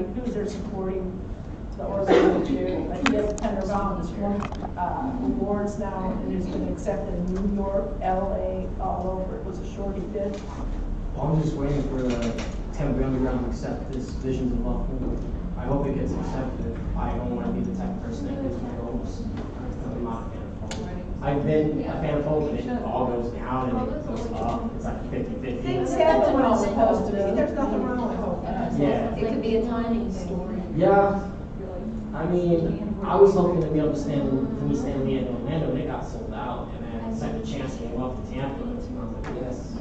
anybody who's there supporting the organization. Like he has Penderbound awards now, and it's been accepted in New York, LA, all over. It was a short he did. Well, I'm just waiting for the Tampa Underground to accept this Visions of Love movie. I hope it gets accepted. I don't want to be the type of person that gives my hopes. I'm not a fan of hope. I've been a fan of hope, and it all goes down and it goes up. It's like 50-50. Things happen when it's supposed to be. There's nothing wrong with hope. Yeah. It could be a timing story. Yeah. I mean, I was hoping to be able to stand Stanley in Orlando, and it got sold out. And then second chance came up to Tampa, and I was like, yes.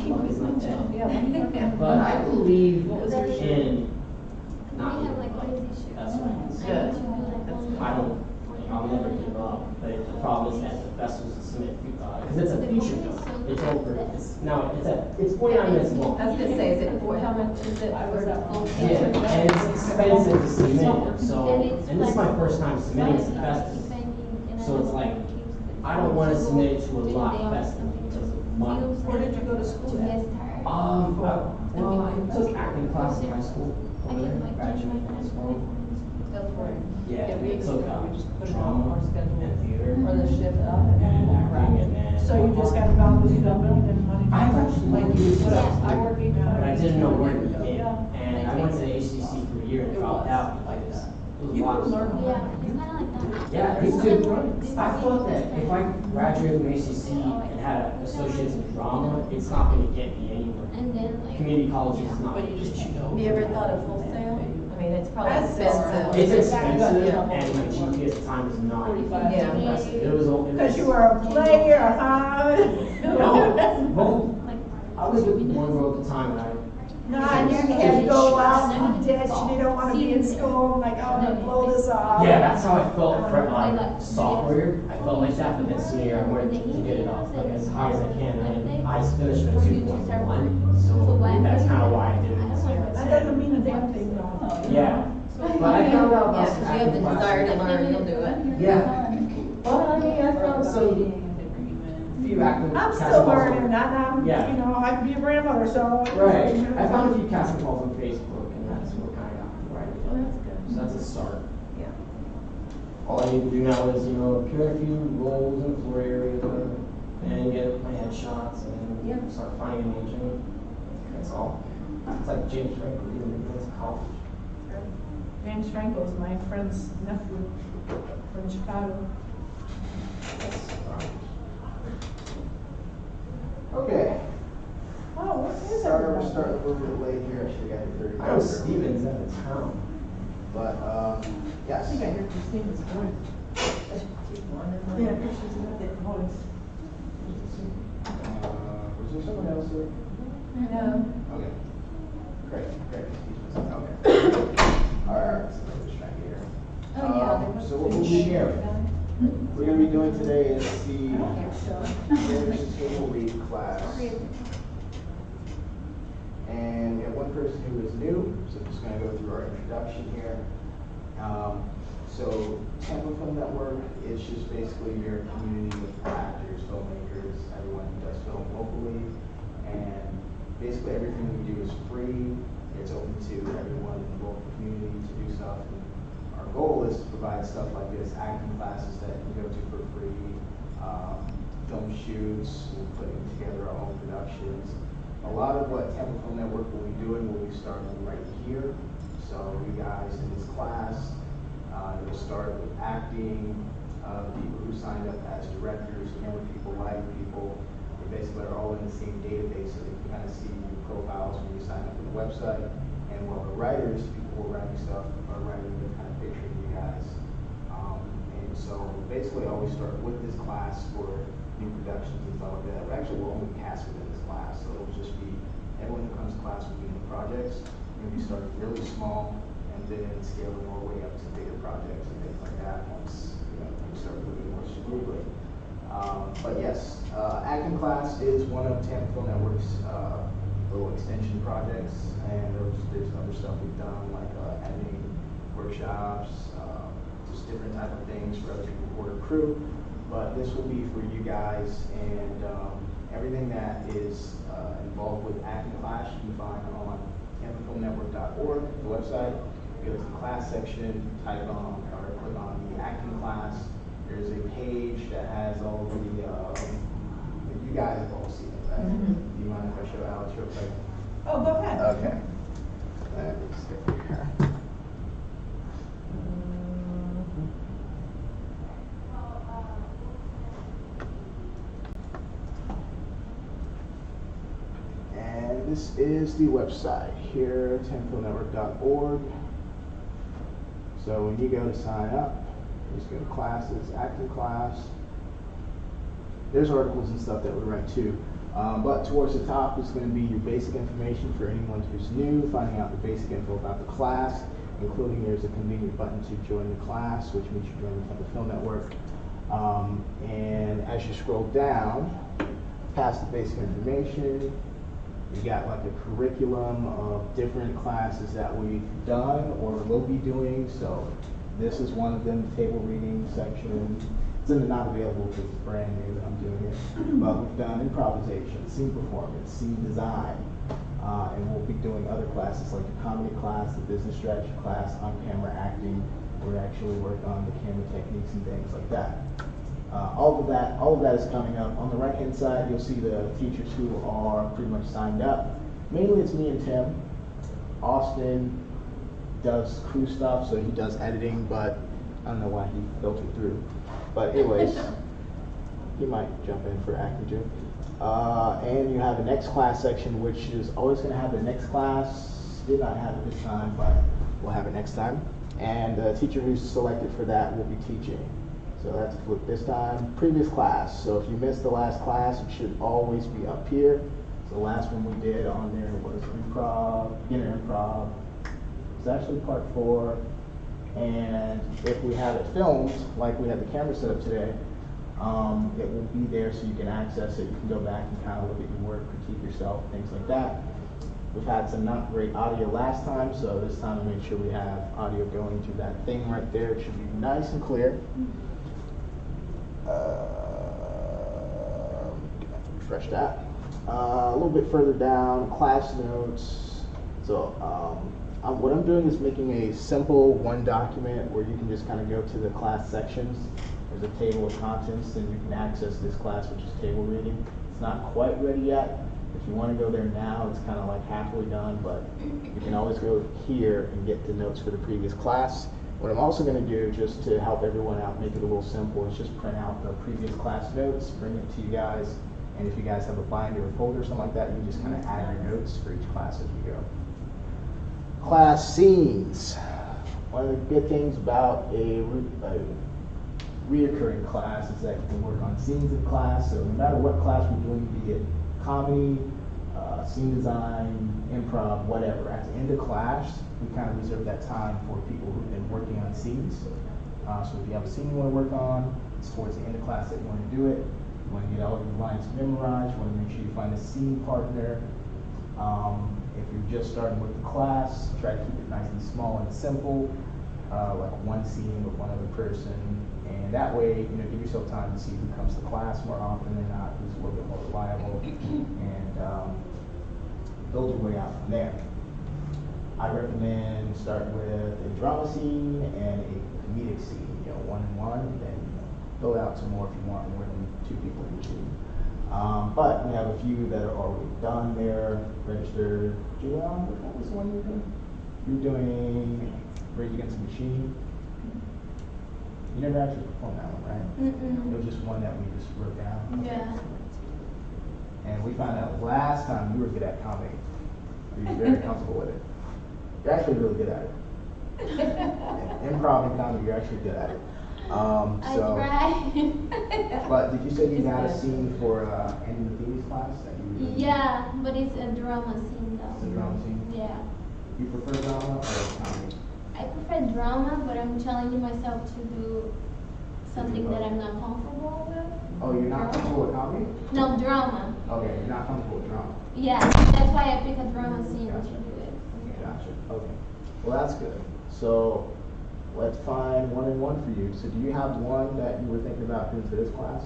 Luck is not dead. But I believe in not giving up. That's what I can say. I'll never give up. But the problem is that the festivals to submit, because it's a feature film. It's over. It's 49 minutes long. I was gonna say, is it how much is it? I heard that. Yeah, and it's expensive to submit. So, and this is my first time submitting to the festival. So it's like, I don't want to submit it to a lot of festivals because of money. Where did you go to school at? Well, I took acting class in high school. Graduated from school. Yeah, we took drama and theater. Or the shift up. And acting, and then. So you just got involved with building and money? I actually like used What else? to, I work but I didn't know where to begin. And I went to HCC for a year and dropped out because it was a lot of stuff. Yeah, it's good. I thought that if I graduated from HCC and had an associate's in drama, it's not going to get me anywhere. Community colleges is not going to get you. Have you ever thought of wholesale? I mean, it's probably expensive. It's expensive, and my GPA at the time was not impressive. It was Because you were a player, huh? No, I was with one girl at the time, and I. No, and you had to go out and ditch, and you don't want to be in school, like, oh, I'm gonna blow this off. Yeah, that's how I felt for sophomore year. I felt like that, but then senior year, I wanted to get it off like as high as I can, and I finished with 2.1. So that's kind of why I did it. That doesn't mean a damn thing, though. Yeah, but I found out about Yeah, if you have the desire to learn, you'll do it. Yeah. Well, I mean, I found some few acting. I'm still learning, and Yeah. you know, I could be a grandmother, so. Right. I found a few casting calls on Facebook, and that's what kind of got me right. Well, that's good. So that's a start. Yeah. All I need to do now is, appear in a few roles in the floor area, and get my headshots, and start finding an agent. That's all. It's like James Franco, even when he was in college. James Franco is my friend's nephew from Chicago. Okay. Oh, what is Sorry, we're it? starting a little bit late here. I should have got here 30 I know minutes. Steven's out of town. But, I yes. think I heard Christina's voice. Yeah, she's got that voice. Was there someone else there? No. Okay. Great. Excuse me. Okay. All right. So let's just try here. So what we'll be we're going to be doing today is the Bears Table Read class. And we have one person who is new, so I'm just going to go through our introduction here. So Tampa Film Network is just basically your community of actors, filmmakers, everyone who does film locally. And basically everything we do is free. It's open to everyone in the local community to do stuff. And our goal is to provide stuff like this, acting classes that you can go to for free, film shoots, we're putting together our own productions. A lot of what Tampa Film Network will be doing will be starting right here. So you guys in this class, you'll start with acting, people who signed up as directors, camera people, lighting people. They basically are all in the same database, so they can kind of see your profiles when you sign up on the website. And while the writers, people who are writing stuff, are writing the kind of picturing you guys. And so basically I always start with this class for new productions and stuff like that. We actually will only cast within this class, so it'll just be everyone who comes to class will be in the projects. Maybe start really small and then scaling all the way up to bigger projects and things like that once we start moving more smoothly. But yes, acting class is one of Tampa Film Network's little extension projects, and there's other stuff we've done like editing workshops, just different type of things for other people who are crew. But this will be for you guys, and everything that is involved with acting class you can find on tampafilmnetwork.org, the website. Go to the class section, type on or click on the acting class. There's a page that has all the, you guys have all seen it, right? Do you mind if I show Alex real quick? Oh, go ahead. Okay. Let me see here. And this is the website here, tampafilmnetwork.org. So when you go to sign up, just go to classes, acting class. There's articles and stuff that we write too. But towards the top is going to be your basic information for anyone who's new, finding out the basic info about the class, including there's a convenient button to join the class, which means you join the Tampa Film Network. And as you scroll down, past the basic information, you got like a curriculum of different classes that we've done or will be doing. So this is one of them, table reading section. It's in the not available because it's brand new that I'm doing it. But we've done improvisation, scene performance, scene design, and we'll be doing other classes like the comedy class, the business strategy class, on-camera acting. We're actually working on the camera techniques and things like that. All of that is coming up. On the right-hand side, you'll see the teachers who are pretty much signed up. Mainly it's me and Tim. Austin does crew stuff, so he does editing, but I don't know why he filtered through. But anyways, he might jump in for acting too. And you have the next class section, which is always going to have the next class. Did not have it this time, but we'll have it next time. And the teacher who's selected for that will be teaching. So that's a flip this time. Previous class. So if you missed the last class, it should always be up here. So the last one we did on there was improv, beginner improv. It's actually part 4. And if we have it filmed, like we have the camera set up today, it will be there so you can access it. You can go back and kind of look at your work, critique yourself, things like that. We've had some not great audio last time, so this time I made sure we have audio going to that thing right there. It should be nice and clear. Refresh that. A little bit further down, class notes. So what I'm doing is making a simple one document where you can just kind of go to the class sections. There's a table of contents, and you can access this class, which is table reading. It's not quite ready yet. If you want to go there now, it's kind of like halfway done, but you can always go here and get the notes for the previous class. What I'm also going to do, just to help everyone out, make it a little simple, is just print out the previous class notes, bring it to you guys, and if you guys have a binder or folder or something like that, you can just kind of add your notes for each class as we go. Class scenes. One of the good things about a reoccurring class is that you can work on scenes in class, so no matter what class we're doing, be it comedy, scene design, improv, whatever, at the end of class, we kind of reserve that time for people who've been working on scenes. So if you have a scene you want to work on, it's towards the end of class that you want to do it. You want to get all your lines memorized. You want to make sure you find a scene partner. If you're just starting with the class, try to keep it nice and small and simple, like one scene with one other person. And that way, give yourself time to see who comes to class more often than not, who's a little bit more reliable, and build your way out from there. I recommend starting with a drama scene and a comedic scene, one and one, and then build out some more if you want more than 2 people in your scene. But we have a few that are already done there, registered. Julian, what was the one you were doing? You were doing Rage Against the Machine. You never actually performed that one, right? It was just one that we just wrote down. Yeah. And we found out last time you were good at comedy. You were very comfortable with it. You're actually really good at it. Improv and comedy, you're actually good at it. I try. But did you say you got a scene for any of these class that you were doing? Yeah, but it's a drama scene though. It's a drama scene? Yeah. You prefer drama or comedy? I prefer drama, but I'm challenging myself to do something that I'm not comfortable with. Oh, you're not comfortable with comedy? No, drama. Okay, you're not comfortable with drama. Yeah, that's why I pick a drama scene Gotcha. to do it. Gotcha. Okay. Well, that's good. So let's find one and one for you. So do you have one that you were thinking about doing for this class,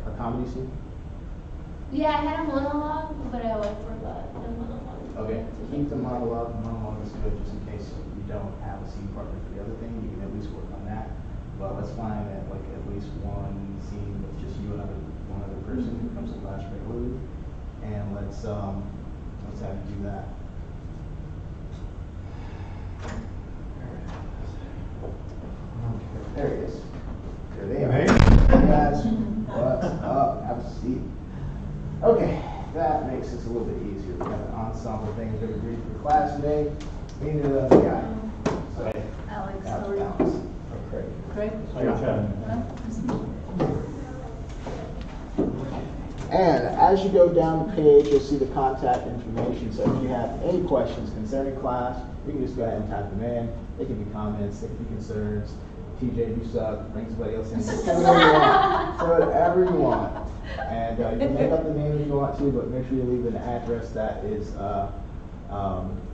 a comedy scene? Yeah, I had a monologue, but I forgot the monologue. Okay, keep the monologue is good, just in case you don't have a scene partner for the other thing, you can at least work on that. But let's find that like at least one scene with just you and one other person who comes to class regularly, and let's have you do that. There it is. There they are. Hey guys, what's up? Have a seat. Okay, that makes this a little bit easier. We got an ensemble thing we're going to read for class today. We need another guy. So, Alex, Alex. sorry. Craig. Craig? And as you go down the page, you'll see the contact information. So if you have any questions concerning class, you can just go ahead and type them in. They can be comments, they can be concerns. TJ, you suck. Bring somebody else in. Say whatever you want. Say whatever you want. And you can make up the name if you want to, but make sure you leave an address that is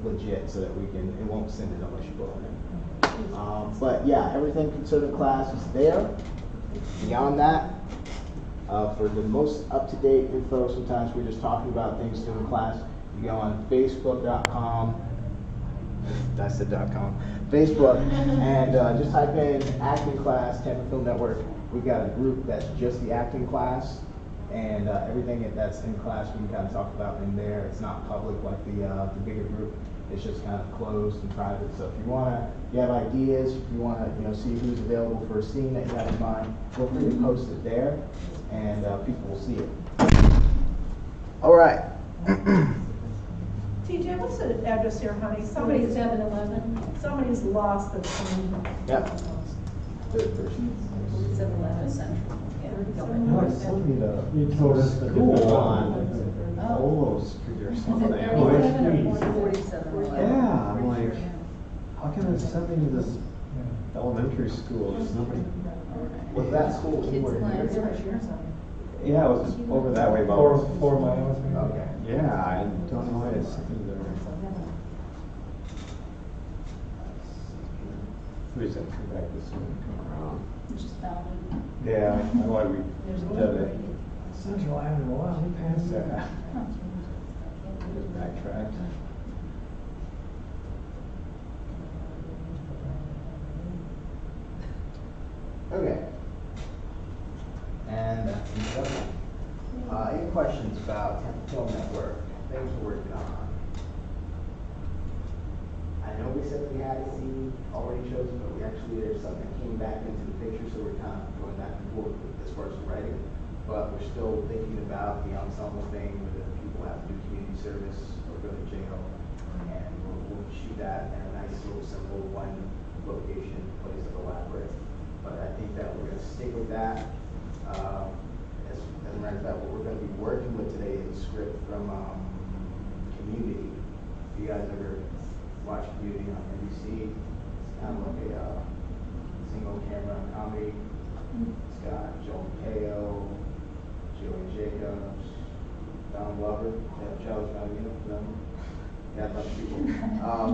legit so that it won't send it unless you put it in. But yeah, everything concerning class is there. Beyond that, for the most up-to-date info, sometimes we're just talking about things during class. You go on facebook.com, I said .com, Facebook, and just type in acting class, Tampa Film Network. We got a group that's just the acting class, and everything that's in class we can kind of talk about in there. It's not public like the bigger group. It's just kind of closed and private. So if you have ideas, if you want to see who's available for a scene that you have in mind, feel free to post it there, and people will see it. All right. TJ, what's the address here, honey? Somebody's 7-Eleven. Somebody's lost the phone. Yep. Third person. 7-Eleven Central. No, it's something to go to school on Polo Street or something. Yeah, I'm like, how can they send me to this elementary school? There's nobody. Was that school anywhere near? Yeah, it was over that way about 4 miles. Okay. Yeah, I don't know why it's sitting there. We just have to go back this way and come around. Just found it. Yeah, I know why we did it. Central Avenue, wow, we passed that. Yeah. Just backtracked. Okay. And any questions about Tampa Film Network? Things we're working on. I know we said we had a scene already chosen, but there's something that came back into the picture, so we're kind of going back and forth with as far as the writing. But we're still thinking about the ensemble thing, whether people have to do community service or go to jail. And we'll shoot that in a nice little simple one location place at the library. But I think that we're going to stick with that. As a matter of fact, what we're going to be working with today is a script from Community. If you guys ever watch Community on NBC, it's kind of like a single camera comedy. It's got Joel Mateo, Joey Jacobs, Don Glover, Charles Gambino, yeah, a bunch of people.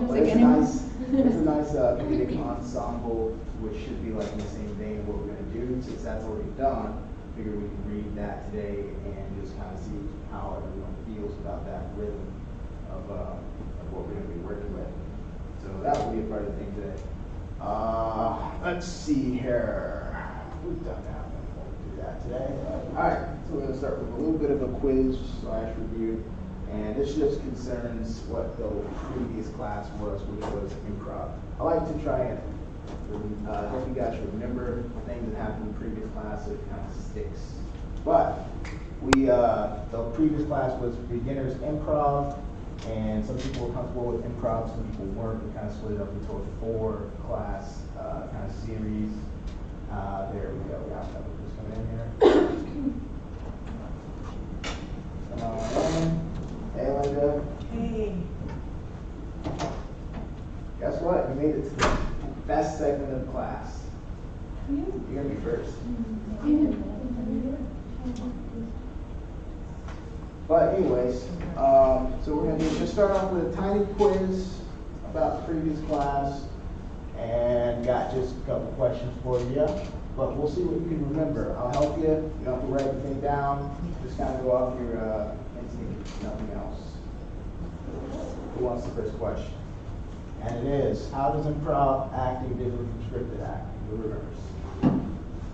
But it's a nice comedic ensemble, which should be like in the same vein of what we're going to do. Since that's already done, I figure we can read that today and just kind of see how everyone feels about that rhythm of what we're going to be working with. So that will be a part of the thing today. Let's see here. We've done that. We'll do that today. All right, so we're going to start with a little bit of a quiz / review. And this just concerns what the previous class was, which was improv. I like to try and help you guys remember things that happened in the previous class so it kind of sticks. But the previous class was beginners improv, and some people were comfortable with improv, some people weren't. We kind of split it up into a 4-class kind of series. There we go. We have this coming in here. Come on. Hey, Linda. Hey. Guess what? You made it to the best segment of class. You're going to be first. But anyways, so we're going to just start off with a tiny quiz about the previous class. And got just a couple questions for you. But we'll see what you can remember. I'll help you. You don't have to write anything down. Just kind of go off your instinct, nothing else. Who wants the first question? And it is, how does improv acting differ from scripted acting? Who remembers?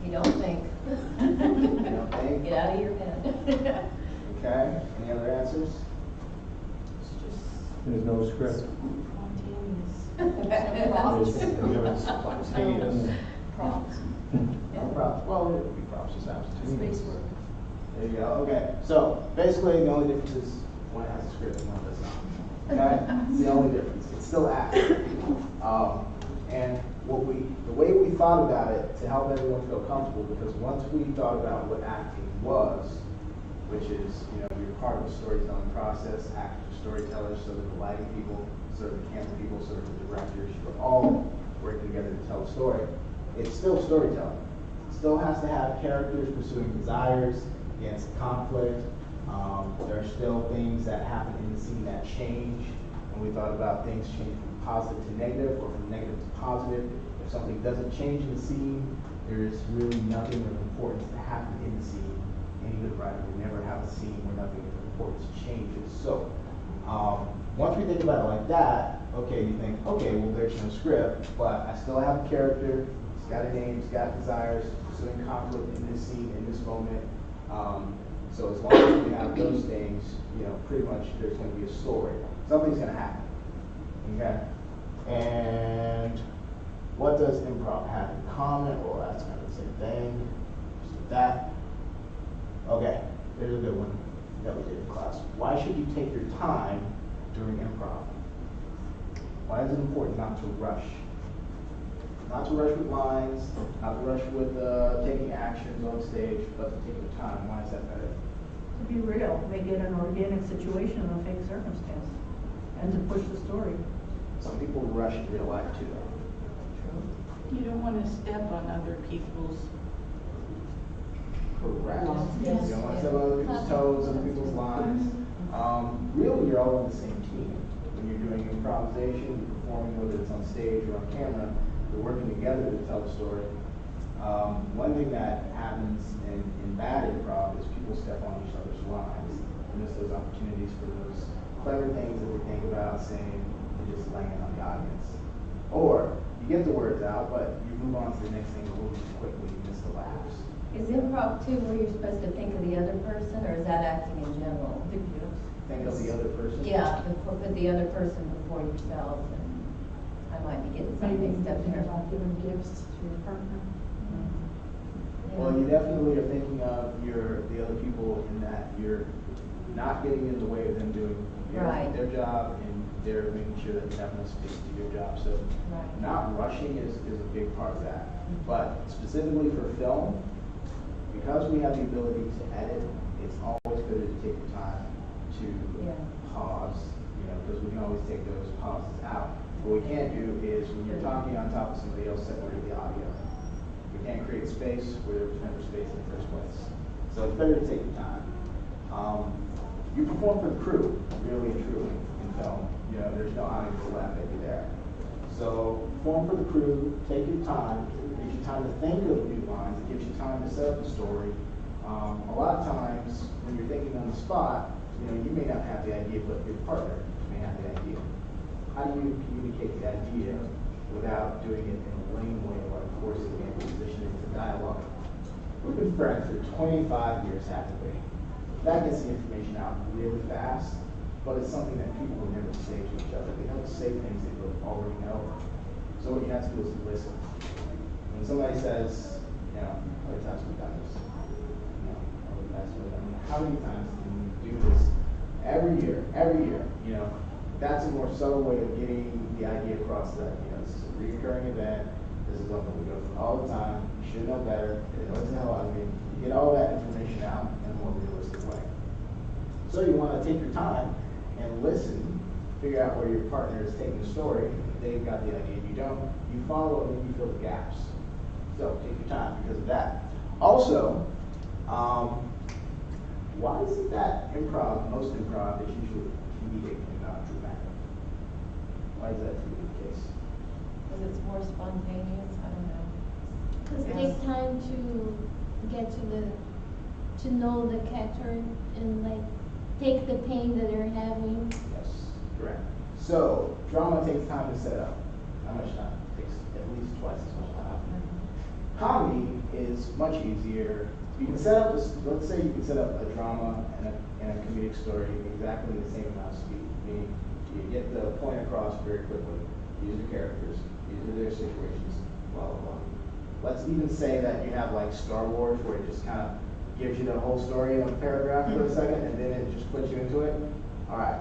You don't think. You don't think? Get out of your head. Okay, any other answers? There's no script. It's spontaneous. Props. No props. Well, it would be props, just absent. Space work. There you go, okay. So, basically, the only difference is one has a script and one does not. Okay? It's the only difference. It's still acting. And the way we thought about it to help everyone feel comfortable, because once we thought about what acting was, which is, you're part of the storytelling process, actors, storytellers, so that the lighting people, so that the camera people, so that the directors, we're all working together to tell a story. It's still storytelling. It still has to have characters pursuing desires against conflict. There are still things that happen in the scene that change. And we thought about things changing from positive to negative or from negative to positive. If something doesn't change in the scene, there is really nothing of importance to happen in the scene. Any good writer would never have a scene where nothing of importance changes. So once we think about it like that, okay, you think, okay, well, there's no script, but I still have a character. He's got a name, he's got desires, pursuing conflict in this scene, in this moment. So as long as we have those things, pretty much there's going to be a story. Something's going to happen. Okay? And what does improv have in common? Well, that's kind of the same thing. Just that. Okay, here's a good one that we did in class. Why should you take your time during improv? Why is it important not to rush? Not to rush with lines, not to rush with taking actions on stage, but to take your time. Why is that better? To be real, make it an organic situation in a fake circumstance, and to push the story. Some people rush in real life too, though. You don't want to step on other people's. Correct. Yes. You don't want to step on other people's toes, other people's lines. Really, you're all on the same team. When you're doing improvisation, you're performing, whether it's on stage or on camera, you're working together to tell the story. One thing that happens in bad improv is people step on each other's lines and miss those opportunities for those clever things that we think about saying and just laying it on the audience. Or you get the words out, but you move on to the next thing a little too quickly, you miss the laughs. Is improv too where you're supposed to think of the other person, or is that acting in general? Think of the other person. Yeah, put the other person before yourself, and I might be getting Maybe something stuck thinking there. about giving gifts to your partner. Well, you definitely are thinking of the other people in that you're not getting in the way of them doing Right. their job, and they're making sure that you have enough space to do your job. So Right. not rushing is a big part of that. But specifically for film, because we have the ability to edit, it's always good to take the time to pause, because we can always take those pauses out. What we can't do is when you're talking on top of somebody else, separate the audio. We can't create space where there was never space in the first place. So it's better to take your time. You perform for the crew, really and truly, in film. There's no audience to laugh at you there. So perform for the crew, take your time. It gives you time to think of new lines. It gives you time to set up the story. A lot of times when you're thinking on the spot, you may not have the idea, but your partner may have the idea. How do you communicate the idea without doing it in a lame way or forcing it and positioning it to dialogue? We've been friends for 25 years, haven't we? That gets the information out really fast, but it's something that people will never say to each other. They don't say things they already know. So what you have to do is listen. When somebody says, how many times have we done this? How many times can we do this every year? That's a more subtle way of getting the idea across that, this is a recurring event. This is something we go through all the time. You should know better. It annoys the hell out of me. You get all that information out in a more realistic way. So you want to take your time and listen, figure out where your partner is taking the story. If they've got the idea, you don't. You follow and then you fill the gaps. So take your time because of that. Also, why is it that most improv is usually comedic and not dramatic? Why is that to be the case? Because it's more spontaneous, I don't know. Because it takes time to get to know the character and like take the pain that they're having. Yes, correct. So, drama takes time to set up. How much time? It takes at least twice as much time. Comedy is much easier. You can set up this, let's say you can set up a drama and a comedic story exactly the same amount of speed. Meaning, you get the point across very quickly. These are characters, these are their situations, blah, blah, blah. Let's even say that you have like Star Wars where it just kind of gives you the whole story in a paragraph for a second and then it just puts you into it. All right.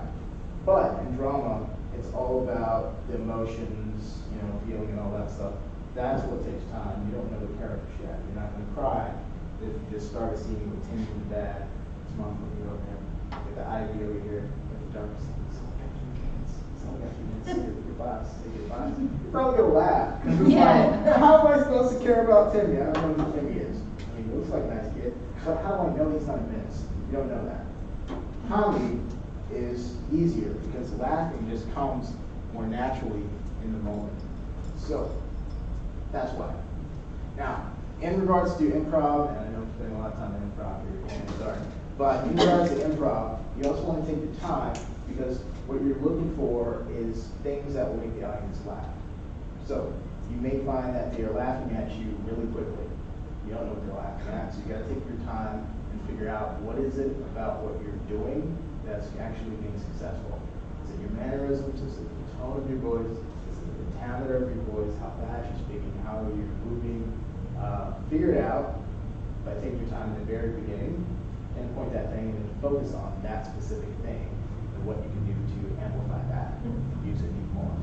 But in drama, it's all about the emotions, you know, feeling and all that stuff. That's what takes time. You don't know the characters yet. You're not going to cry if you just start a scene with Timmy and Dad. His mom looking over him. Get the Ivy over here. Get the dark scenes. Someone got you to say goodbye. Say goodbye. You're probably going to laugh. It's Yeah. like, how am I supposed to care about Timmy? I don't know who Timmy is. I mean, he looks like a nice kid. But how do I know he's not a menace? You don't know that. Comedy is easier because laughing just comes more naturally in the moment. So, that's why. Now, in regards to improv, and I know I'm spending a lot of time in improv here, and sorry, but in regards to improv, you also want to take the time because what you're looking for is things that will make the audience laugh. So, you may find that they are laughing at you really quickly. You don't know what they're laughing at, so you got to take your time and figure out what is it about what you're doing that's actually being successful. Is it your mannerisms? Is it the tone of your voice? Is it the timbre of your voice? How fast you're speaking? How you're moving? Figure it out by taking your time in the very beginning and point that thing and focus on that specific thing and what you can do to amplify that, use it even more.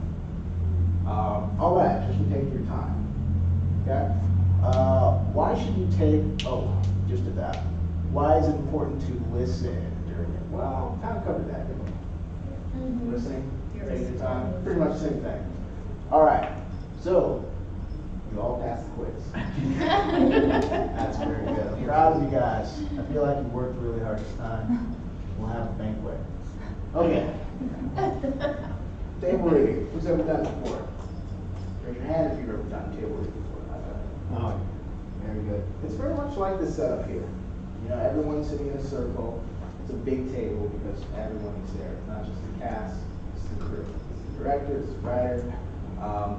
All that, just to take your time. Okay? Why should you take, just at that. Why is it important to listen during it? Well, kind of covered that, didn't we? Listening, taking your time, pretty much the same thing. All right, so you all passed the quiz. That's very good. I'm proud of you guys. I feel like you worked really hard this time. We'll have a banquet. Okay. Table reading. Who's ever done it before? Raise your hand if you've ever done table reading before. I've done it. Oh, Very good. It's very much like this setup here. You know, everyone's sitting in a circle. It's a big table because everyone is there. It's not just the cast, it's the crew. It's the director, it's the writer.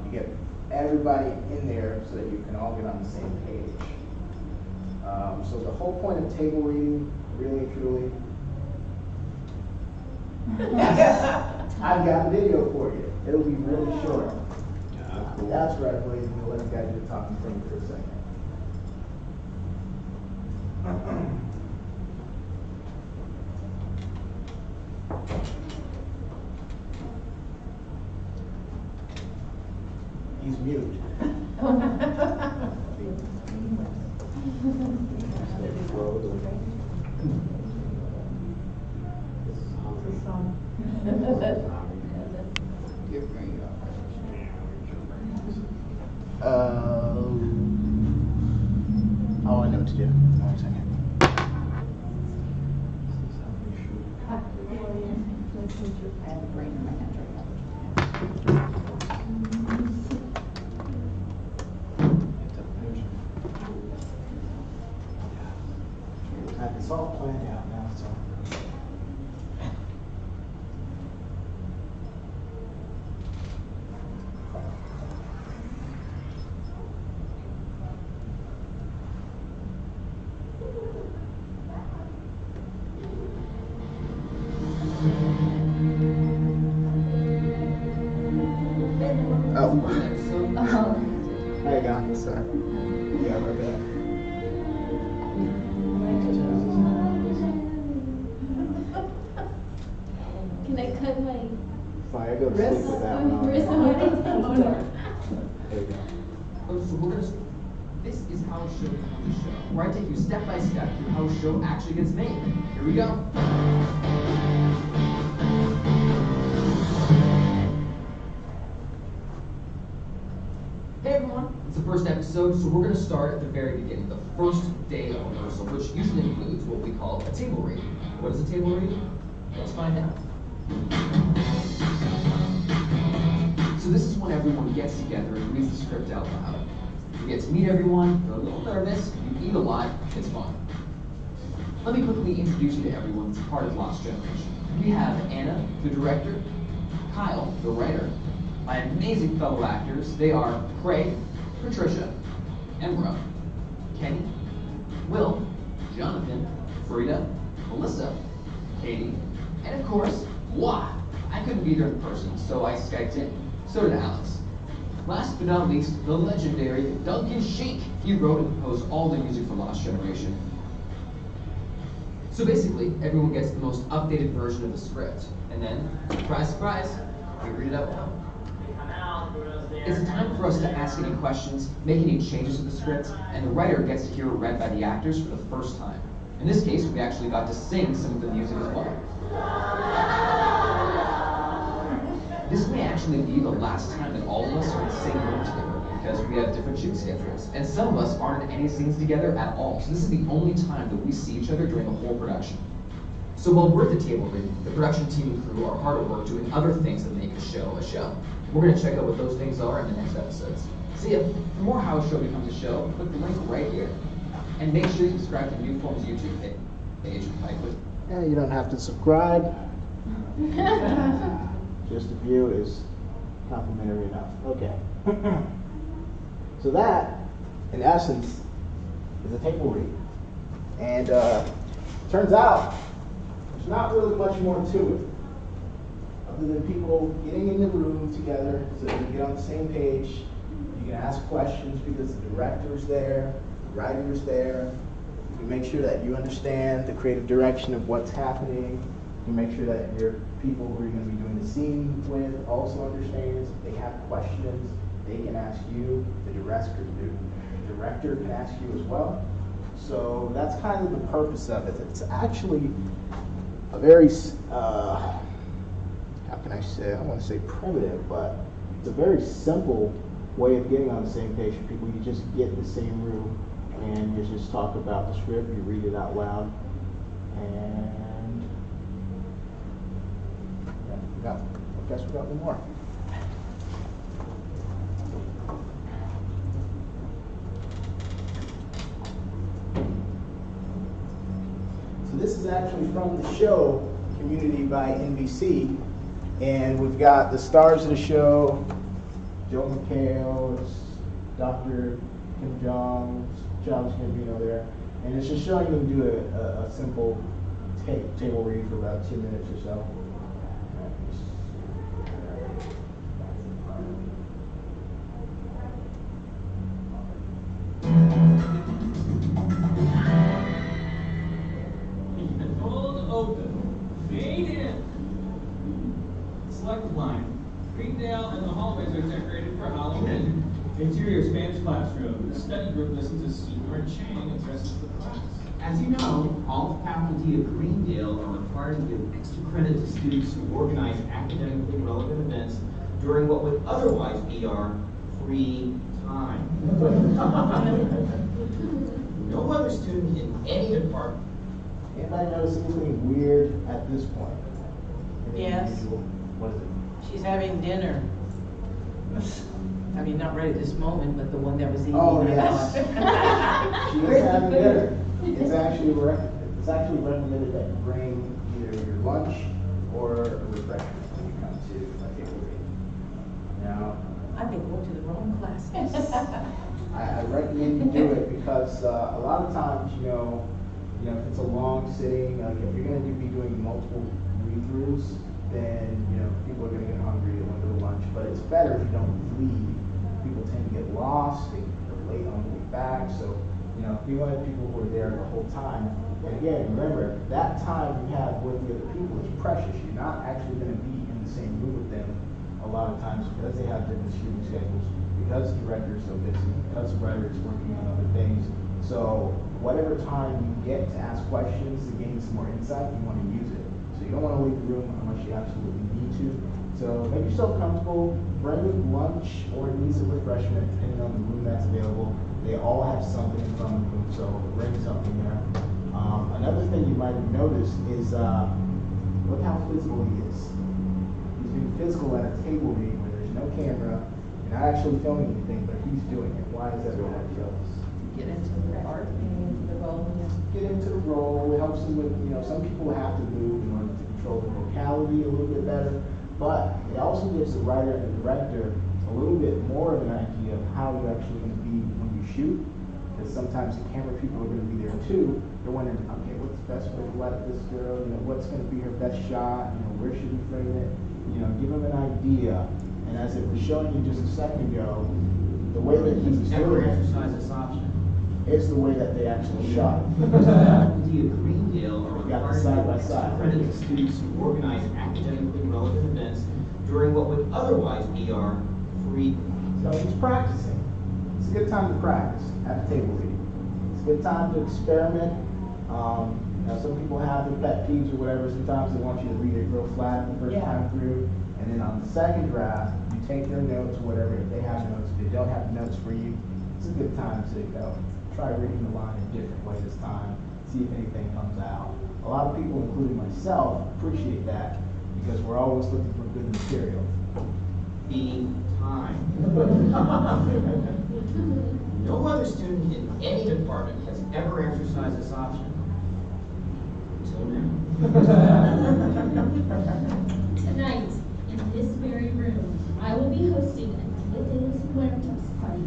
You get everybody in there so that you can all get on the same page. So the whole point of table reading, really and truly, I've got a video for you. It'll be really short. That's right, ladies and gentlemen. Let the guy do the talking for me for a second. He's mute. I know what to do. One second. I have a brain in my head right now. It's all planned out now, so. There you go. Sorry. Yeah, right back. Can I cut my Fire, go to sleep with that one. wrist on. on? There you go. So we're gonna. This is how a show becomes a show. Where I take you step by step through how a show actually gets made. Here we go. Hey everyone, it's the first episode, so we're gonna start at the very beginning, the first day of rehearsal, which usually includes what we call a table read. What is a table read? Let's find out. So this is when everyone gets together and reads the script out loud. You get to meet everyone, you're a little nervous, you eat a lot, it's fun. Let me quickly introduce you to everyone that's part of Lost Generation. We have Anna, the director, Kyle, the writer. My amazing fellow actors, they are Craig, Patricia, Embra, Kenny, Will, Jonathan, Frida, Melissa, Katie, and of course, moi. I couldn't be there in person, so I Skyped in. So did Alex. Last but not least, the legendary Duncan Sheik. He wrote and composed all the music for Lost Generation. So basically, everyone gets the most updated version of the script. And then, surprise, surprise, we read it out loud. It's a time for us to ask any questions, make any changes to the script, and the writer gets to hear it read by the actors for the first time. In this case, we actually got to sing some of the music as well. This may actually be the last time that all of us are in the same room together because we have different shoot schedules. And some of us aren't in any scenes together at all. So this is the only time that we see each other during the whole production. So while we're at the table reading, the production team and crew are hard at work doing other things that make a show a show. We're going to check out what those things are in the next episodes. See ya. For more How a Show Becomes a Show, click the link right here. And make sure you subscribe to New Form's YouTube page. Yeah, you don't have to subscribe. Just a view is complimentary enough. Okay. So that, in essence, is a table read. And turns out, there's not really much more to it. Other than people getting in the room together so they can get on the same page. You can ask questions because the director's there, the writer's there. You can make sure that you understand the creative direction of what's happening. You make sure that your people who are going to be doing the scene with also understands. If they have questions, they can ask you. The director can ask you as well. So that's kind of the purpose of it. It's actually a very, how can I say, I don't want to say primitive, but it's a very simple way of getting on the same page for people. You just get in the same room and you just talk about the script, you read it out loud, and yeah, I guess we got one more. So this is actually from the show Community by NBC, and we've got the stars of the show, Joe McHale, Dr. Kim Jong's Gambino there, and it's just showing them do a simple table read for about 2 minutes or so. Hold open. Fade in. Select line. Greendale and the hallways are decorated for Halloween. Interior Spanish classroom. The study group listens to Senior Chang and dresses the class. As you know, all faculty of Greendale are required to give extra credit to students who organize academically relevant events during what would otherwise be our free time. No other student in any department. Anybody notice anything weird at this point? Yes. What is it? She's having dinner. I mean, not right at this moment, but the one that was eating. Oh, yes. She is having dinner. It's actually recommended that you bring either your lunch or a refreshment when you come to a table read. Now, I've been going to the wrong classes. I recommend you do it because a lot of times, you know, if it's a long sitting, like if you're going to be doing multiple read-throughs, then people are going to get hungry, they want to go to lunch. But it's better if you don't leave. People tend to get lost, they're late on the way back. So, if you want people who are there the whole time, and again, remember, that time you have with the other people is precious. You're not actually going to be in the same room with them a lot of times because they have different shooting schedules, because the director is so busy, because the writer is working on other things. So whatever time you get to ask questions to gain some more insight, you want to use it. So you don't want to leave the room unless you absolutely need to. So make yourself comfortable, bring lunch or at least a refreshment depending on the room that's available. They all have something in front of them, so bring something there. Another thing you might have noticed is look how physical he is. He's being physical at a table read where there's no camera. You're not actually filming anything, but he's doing it. Why is that what that shows? Get into the part, into the role. Get into the role. It helps them with, some people have to move in order to control the vocality a little bit better. but it also gives the writer and the director a little bit more of an idea of how you're actually going to be when you shoot. Because sometimes the camera people are going to be there too. They're wondering, okay, what's the best way to light this girl? You know, what's going to be her best shot? You know, where should we frame it? You know, give them an idea. And as it was showing you just a second ago, the way that he was Never doing it, exercise this option. it's the way that they actually shot it. Faculty of Greendale are We got the required side to by give side. credit to students who organize academically relevant events during what would otherwise be our free. So he's practicing. It's a good time to practice at the table reading. It's a good time to experiment. Now some people have their pet peeves or whatever. Sometimes they want you to read it real flat the first time through. And then on the second draft, you take their notes or whatever. If they have notes, if they don't have notes for you, it's a good time to try reading the line a different way this time. See if anything comes out. A lot of people, including myself, appreciate that because we're always looking for good material. Be time. No other student in any department has ever exercised this option. Until now. Tonight, in this very room, I will be hosting a Dia de los Muertos party.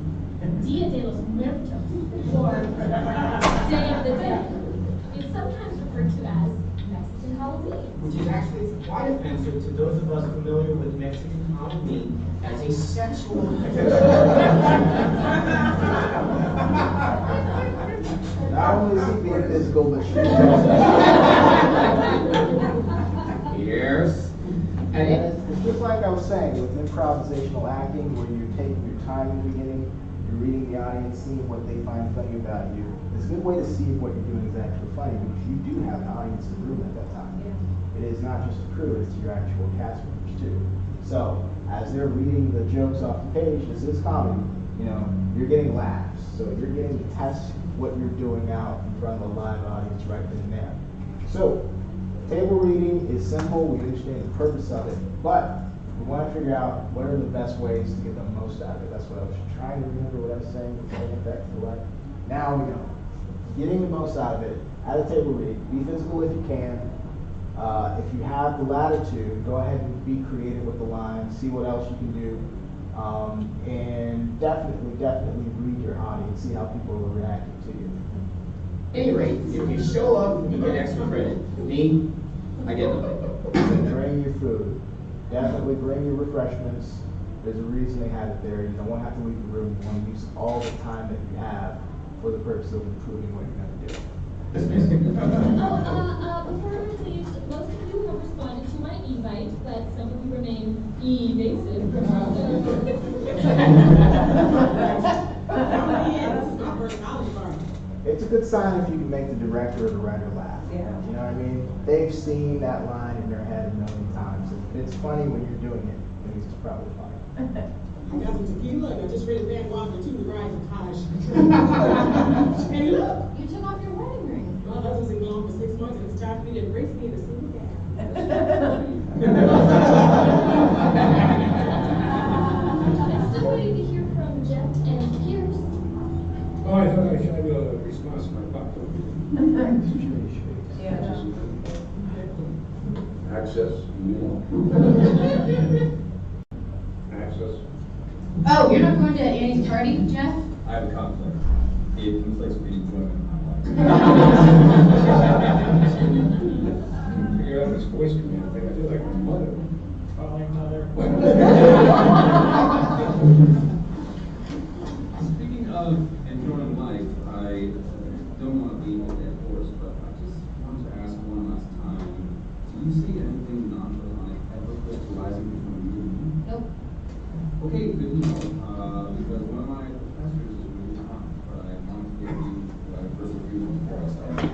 Dia de los Muertos, or Day of the Dead. It's sometimes referred to as Mexican Halloween. Which is actually quite offensive to those of us familiar with Mexican Halloween as a sexual. Not only is he being physical, but she Yes. And it's just like I was saying with improvisational acting, where you're taking your time in the beginning, you're reading the audience, seeing what they find funny about you. It's a good way to see if what you're doing is actually funny because you do have an audience in the room at that time. It is not just the crew, it's your actual cast members too. So as they're reading the jokes off the page, this is comedy, you know, you're getting laughs. So you're getting to test what you're doing out in front of a live audience right then and there. So table reading is simple, we understand the purpose of it, but we want to figure out what are the best ways to get the most out of it. That's what I was trying to remember what I was saying, bring it back to life. Now we know. Getting the most out of it at a table reading. Be physical if you can. If you have the latitude, go ahead and be creative with the lines, see what else you can do. And definitely read your audience, see how people are reacting to you. At any rate, if you show up, you get extra credit. Me, I get nothing. Bring your food. Definitely bring your refreshments. There's a reason they have it there. You don't want to have to leave the room. You want to use all the time that you have for the purpose of improving what you're going to do. Before we leave, most of you have responded to my e-bite, but some of you remain evasive. It's a good sign if you can make the director or the writer laugh. You know what I mean? They've seen that line in their head a million times. If it's funny when you're doing it, then it's probably funny. I got some tequila and I just read a bad water too, the rise of Taj. And look! You took off your wedding ring. My husband's been gone for 6 months and it's time for me to embrace me in a single gap. I'm still waiting to hear from Jeff and Pierce. Oh, I thought I should have a response to my pop. Access, access. Oh, you're not going to Annie's party, Jeff? I have a conflict. It conflicts with the enjoyment of my life. Figure out this voice command thing. I feel like my mother. Calling mother. Speaking of enjoying life, I don't want to be a dead horse, but I just wanted to ask one last time. Do you see anything non-platonic ever crystallizing between you and me? Nope. Okay, good to know, because one of my professors is really hot, but I wanted to give you my first refusal before I started.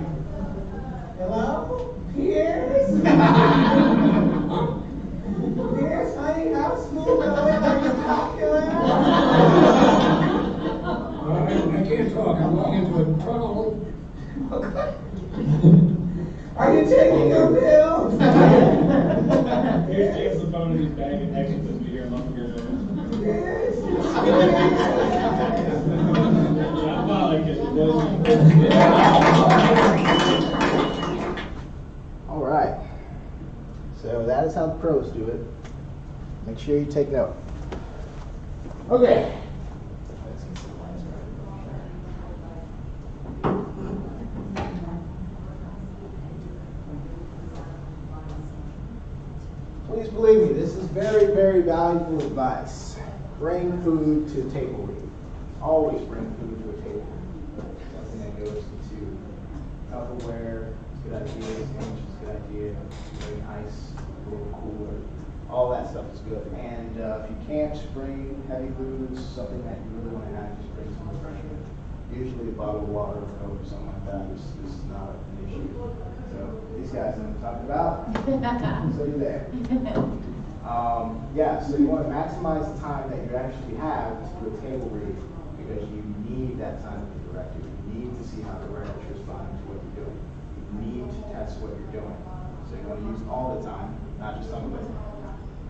Hello? Pierce? Pierce, honey, how smooth are you calculus? I can't talk. I'm going into a tunnel. Are you taking your pills? Here's James the phone in his bag and exits as we hear a month ago. Pierce? Yeah, I'm not like it. All right. So that is how the pros do it. Make sure you take note. Okay. Please believe me, this is very, very valuable advice. Bring food to table read. Always bring food to a table read. Something that goes into Tupperware, it's a good idea. Sandwich is a good idea. Bring ice, a little cooler. All that stuff is good. And if you can't bring heavy foods, something that you really want to have, just bring some refreshment. Usually a bottle of water or Coke or something like that is not an issue. So these guys know what I'm talking about. So you're there. Yeah, so you want to maximize the time that you actually have to do a table read because you need that time with the director. You need to see how the director is responding to what you're doing. You need to test what you're doing. So you want to use all the time, not just some of it.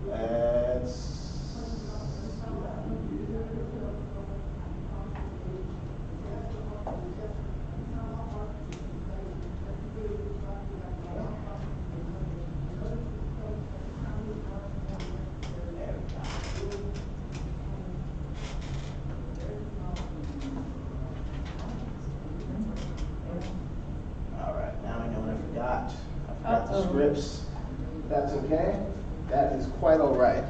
Let's the scripts. That's okay. That is quite all right.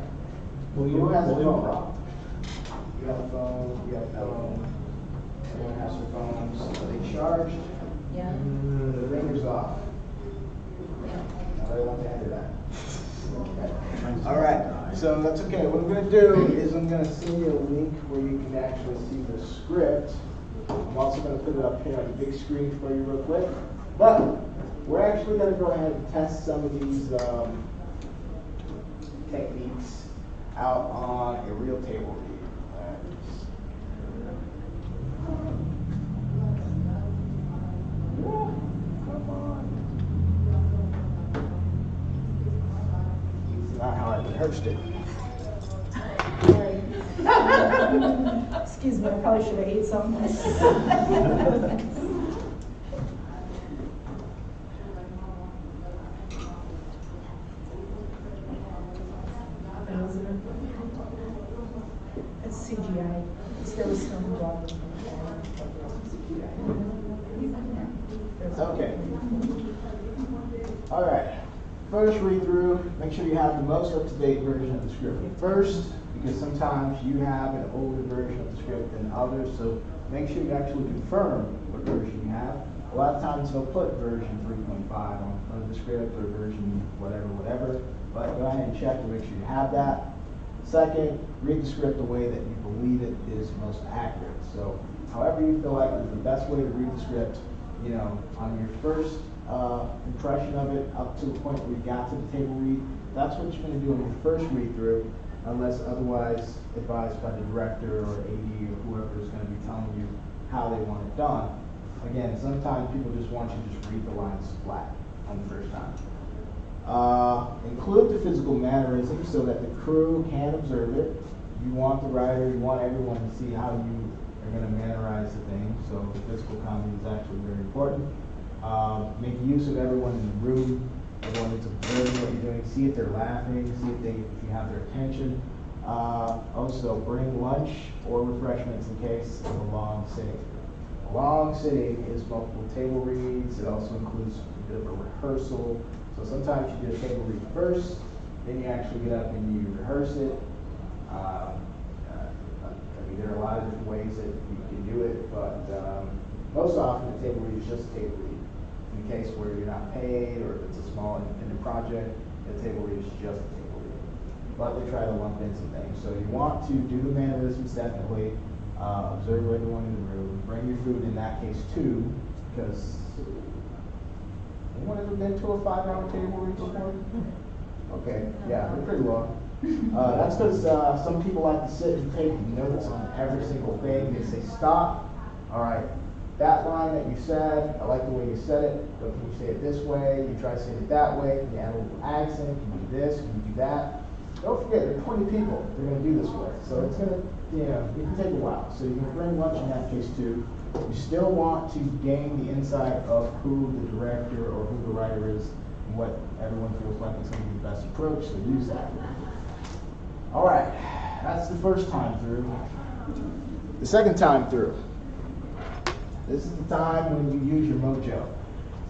Who has a phone? You have a phone. You have a phone. Everyone has their phones. Are they charged? Yeah. The ringer's off. Nobody wants to enter that. Okay. All right. So that's okay. What I'm going to do is I'm going to send you a link where you can actually see the script. I'm also going to put it up here on the big screen for you real quick. But we're actually going to go ahead and test some of these techniques out on a real table read. Come on. It's not how I rehearsed it. Excuse me, I probably should have ate something. It's CGI. There was some water. Okay. All right. First read through, make sure you have the most up-to-date version of the script first, because sometimes you have an older version of the script than others, so make sure you actually confirm what version you have. A lot of times they'll put version 3.5 on front of the script or version whatever, but go ahead and check to make sure you have that. Second, read the script the way that you believe it is most accurate. So however you feel like is the best way to read the script, on your first impression of it up to the point where you got to the table read, that's what you're going to do on your first read through, unless otherwise advised by the director or AD or whoever is going to be telling you how they want it done. Again, sometimes people just want you to just read the lines flat on the first time. Include the physical mannerisms so that the crew can observe it. You want the writer, you want everyone to see how you are going to mannerize the thing, so the physical comedy is actually very important. Make use of everyone in the room. Everyone is observing what you're doing. See if they're laughing, see if you have their attention. Also, bring lunch or refreshments in case of a long sitting. A long sitting is multiple table reads. It also includes a bit of a rehearsal. So sometimes you do a table read first, then you actually get up and you rehearse it. There are a lot of different ways that you can do it, but most often the table read is just a table read. In case where you're not paid or if it's a small independent project, the table read is just a table read. But they try to lump in some things. So you want to do the mannerisms definitely, observe everyone in the room, bring your food in that case too, because anyone ever been to a 5-hour table read before? Okay, yeah, they're pretty long. That's because some people like to sit and take notes on every single thing. They say, stop. All right, that line that you said, I like the way you said it, but can you say it this way? You try to say it that way. Can you add a little accent? Can you do this? Can you do that? Don't forget, there are 20 people they're going to do this with. So it's going to, it can take a while. So you can bring lunch in that case too. You still want to gain the insight of who the director or who the writer is and what everyone feels like is going to be the best approach, so use that. All right, that's the first time through. The second time through. This is the time when you use your mojo.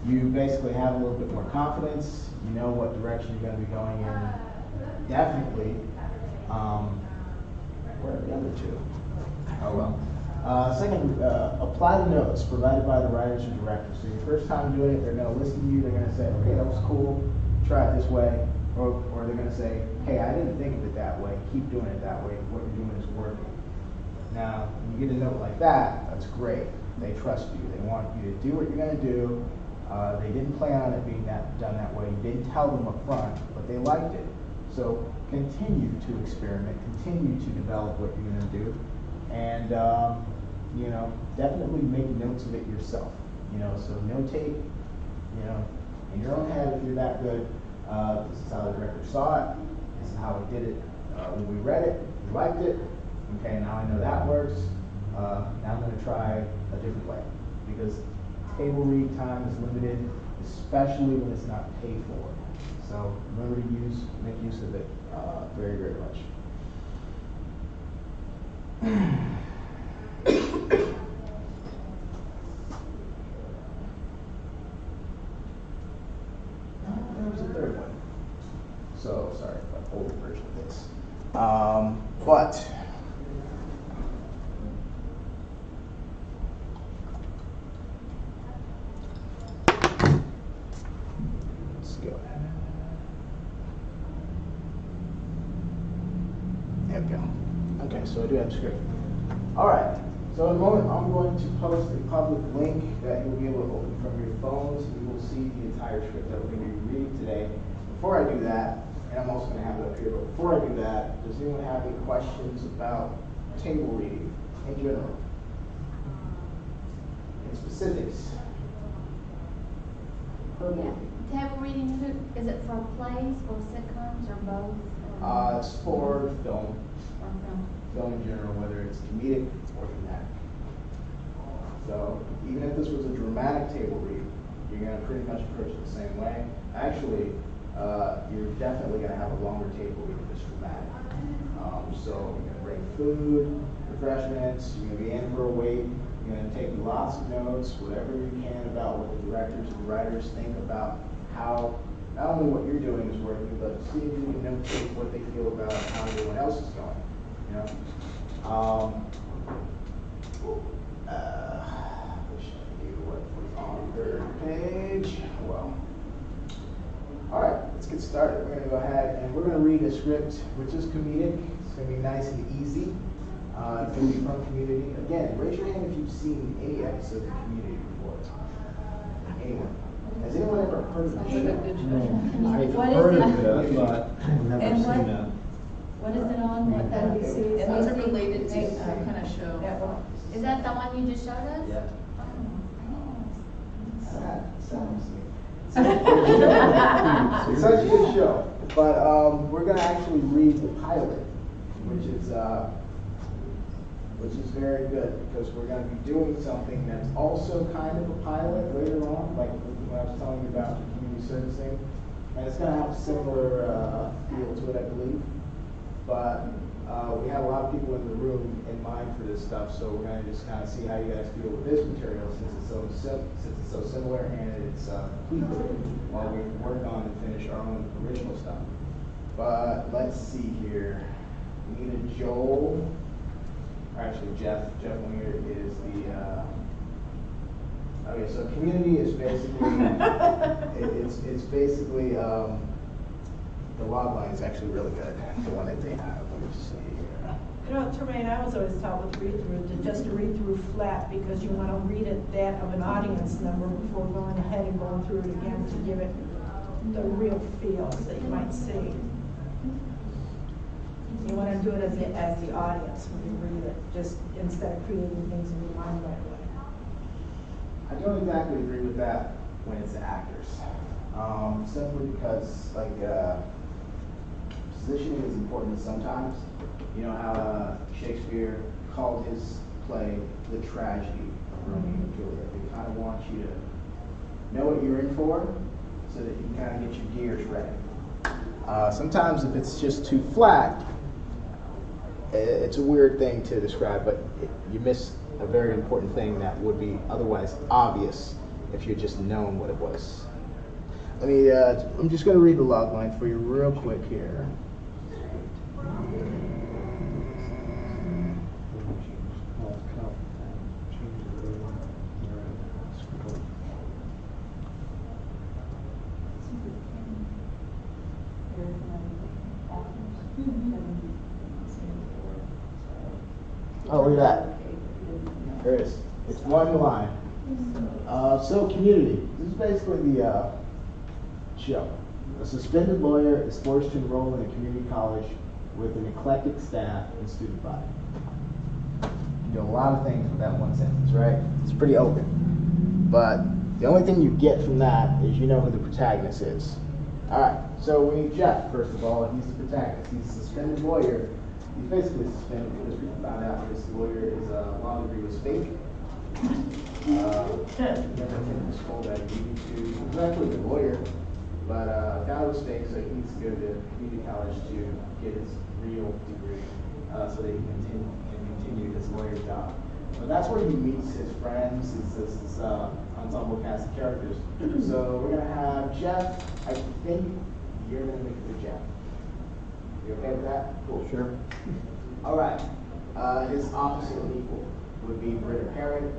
You basically have a little bit more confidence. You know what direction you're going to be going in. Definitely. Where are the other two? Oh well. Second, apply the notes provided by the writers or directors. So your first time doing it, they're going to listen to you. They're going to say, okay, that was cool. Try it this way. Or they're going to say, hey, I didn't think of it that way. Keep doing it that way. What you're doing is working. Now, when you get a note like that, that's great. They trust you. They want you to do what you're going to do. They didn't plan on it being done that way. You didn't tell them up front, but they liked it. So continue to experiment. Continue to develop what you're going to do. And, you know, definitely make notes of it yourself. You know, so notate, you know, in your own head if you're that good. This is how the director saw it. This is how we did it when we read it. We liked it. Okay, now I know that works. Now I'm going to try a different way, because table read time is limited, especially when it's not paid for. So remember to make use of it very, very much. There was a third one. So sorry about the older version of this. But let's go. There we go. Okay, so I do have a script. All right. So in a moment, I'm going to post a public link that you'll be able to open from your phones. You will see the entire script that we're going to be reading today. Before I do that, and I'm also going to have it up here, but before I do that, does anyone have any questions about table reading in general? In specifics? Yeah. Table reading, is it for plays or sitcoms or both? It's for film. Or film. Film in general, whether it's comedic or dramatic. So even if this was a dramatic table read, you're going to pretty much approach it the same way. Actually, you're definitely going to have a longer table read if it's dramatic. So you're going to bring food, refreshments, you're going to be in for a wait, you're going to take lots of notes, whatever you can about what the directors and writers think about how not only what you're doing is working, but see if you can notate what they feel about how everyone else is going. You know? Wish I knew what was on the third page. Well. Alright, let's get started. We're going to go ahead and we're going to read a script which is comedic. It's going to be nice and easy. It's going to be from Community. Again, raise your hand if you've seen any episodes of Community before. Anyone? Has anyone ever heard of the show? No. I've What heard is of it? it, but I've never And seen it. What is it on? What NBC. And What's what's it it related to? What kind of show? That one. Is that the one you just showed us? Yeah. Oh, Sad. It's such a good show. But we're going to actually read the pilot, which is very good, because we're going to be doing something that's also kind of a pilot later on, like when I was telling you about the community servicing. And it's going to have a similar feel to it, I believe. But we have a lot of people in the room in mind for this stuff, so we're going to just kind of see how you guys feel with this material, since it's so similar and it's complete, while we work on and finish our own original stuff. But let's see here. Nina Joel, or actually Jeff Winger is the. Okay, so Community is basically it's basically the log line is actually really good. The one that they have. Let me see here. You know, Tremaine, I was always taught with read-through to just to read through flat, because you want to read it that of an audience member before going ahead and going through it again to give it the real feels that you might see. You want to do it as the audience when you read it, just instead of creating things in your mind right away. I don't exactly agree with that when it's actors. Simply because, like, positioning is important sometimes. You know how Shakespeare called his play The Tragedy of Romeo and Juliet. They kind of want you to know what you're in for, so that you can kind of get your gears ready. Sometimes if it's just too flat, it's a weird thing to describe, but you miss a very important thing that would be otherwise obvious if you'd just known what it was. Let me, I'm just going to read the log line for you real quick here. Oh, look at that. There it is. It's one line. So community. This is basically the show. A suspended lawyer is forced to enroll in a community college with an eclectic staff and student body. You do a lot of things with that one sentence, right? It's pretty open. But the only thing you get from that is you know who the protagonist is. All right, so we need Jeff, first of all. He's the protagonist. He's a suspended lawyer. He's basically suspended because we found out his lawyer is law degree was fake. Never attended the school that he needed to. He's actually a lawyer, but found it was fake, so he needs to go to community college to get his real degree, so that he can continue his lawyer job. So that's where he meets his friends. It's this ensemble cast of characters. So we're gonna have Jeff. I think you're gonna make it Jeff. You okay with that? Cool. Sure. All right. His opposite and equal would be Britta Parrott.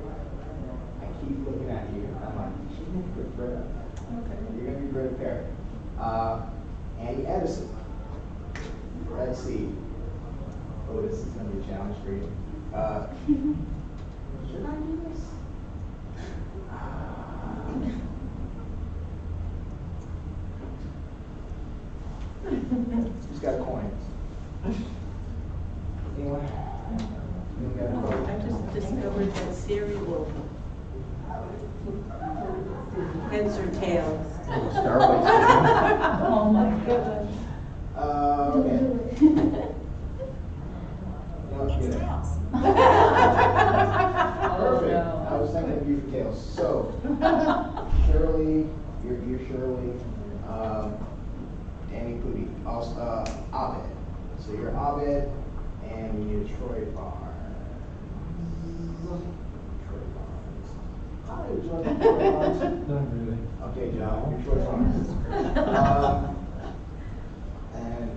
I keep looking at you. I'm like, she's gonna be Britta. Okay. You're gonna be Britta Parrott. Annie Edison. Let's see. Oh, this is gonna be a challenge for you. Should I do this? Who's got a coin? Anyone? Anyone got a coin? I just discovered that Siri will heads or tails. Oh my goodness. Okay. Perfect. I was thinking of you for tails. So, Shirley, you're Shirley. Danny Pooty. Also, Abed. So you're Abed, and we need a Troy Barnes. Troy Barnes. Hi, would you like a Troy Barnes? Not really. Okay, John, you're Troy Barnes. And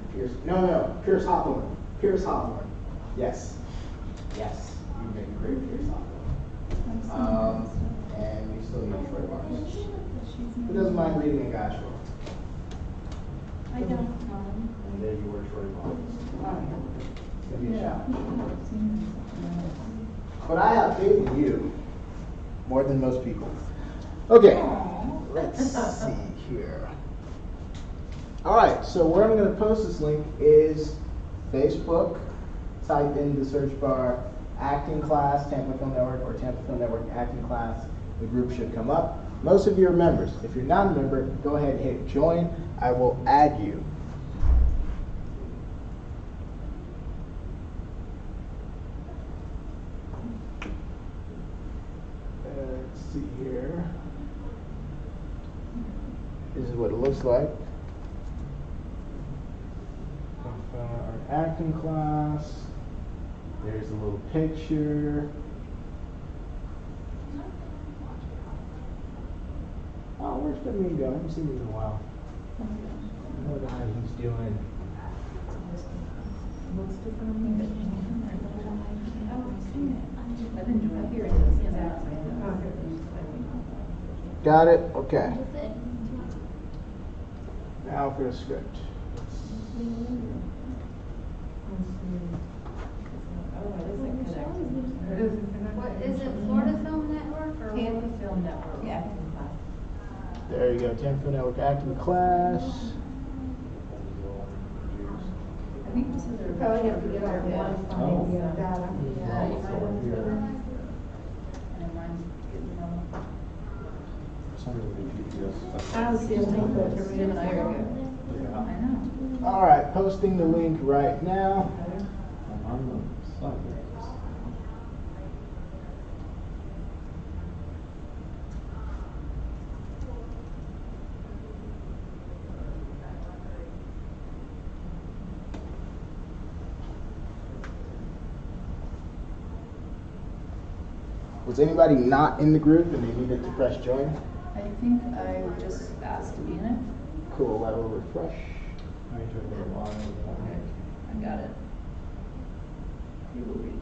Pierce Hawthorne. Pierce Hawthorne. Yes. Yes. You make a great Pierce Hawthorne. And we still need Troy Barnes. Who doesn't mind reading a guy's book? I don't know. And there you were, Troy Barnes. It's going to be a challenge. But I have faith in you more than most people. Okay, let's see here. All right, so where I'm going to post this link is Facebook. Type in the search bar acting class, Tampa Film Network, or Tampa Film Network acting class. The group should come up. Most of you are members. If you're not a member, go ahead and hit join. I will add you. Let's see here. This is what it looks like. Our acting class. There's a little picture. Oh, where's Benjamin go? I haven't seen him in a while. I wonder how he's doing. Got it? Okay. Now for the script. What is it, Florida Film Network or? Tampa Film Network acting class. There you go, Tampa Film Network acting class. I think this is a. Probably have to get our Wi-Fi data. Yeah, you might want to. And mine's getting low. I don't see a link that to read it. I know. All right, posting the link right now. Was anybody not in the group and they needed to press join? I think I just asked to be in it. Cool, that will refresh. I got it. You will read.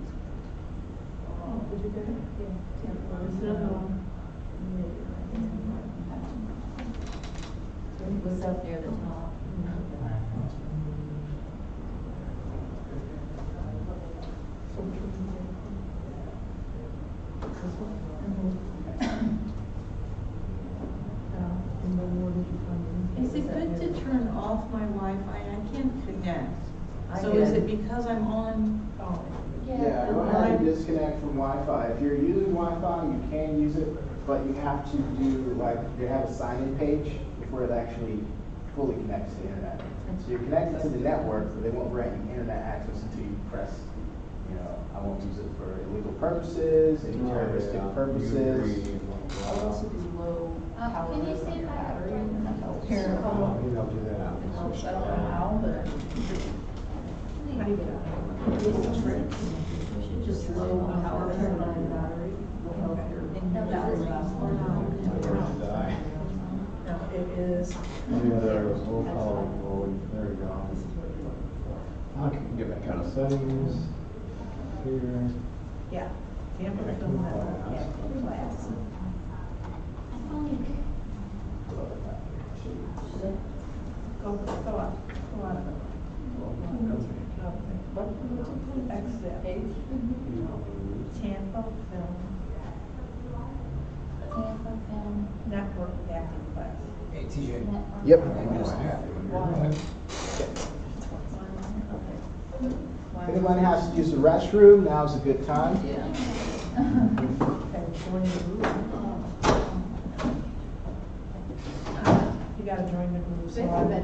Oh, did you get it? Yeah. There's another one. It was up near the top. Is it good to turn off my Wi-Fi? I can't connect. I So is did. it because I'm on? Oh. Yeah, go ahead and disconnect from Wi-Fi. If you're using Wi-Fi, you can use it, but you have to do, like, they have a sign-in page before it actually fully connects to the internet. So you're connected to the network, but they won't grant you internet access until you press, I won't use it for illegal purposes, any terroristic purposes. Also do low power Can you on see your if I can battery, turn and that it helps. Here, It I'll do that. helps, I don't know how, but How do you get out of it? It's a trick. just low power on your battery will help your battery last longer. No, it is. Yeah, there was low power mode. There we go. I can get back out of settings. Here. Yeah. Tampa film that active class. Go out of it. Exit. Tampa film. Tampa Film Network active class. Hey, TJ. Network. Yep. If anyone has to use the restroom, now's a good time. Yeah. Okay, join the group. You gotta join the group, so I gotta,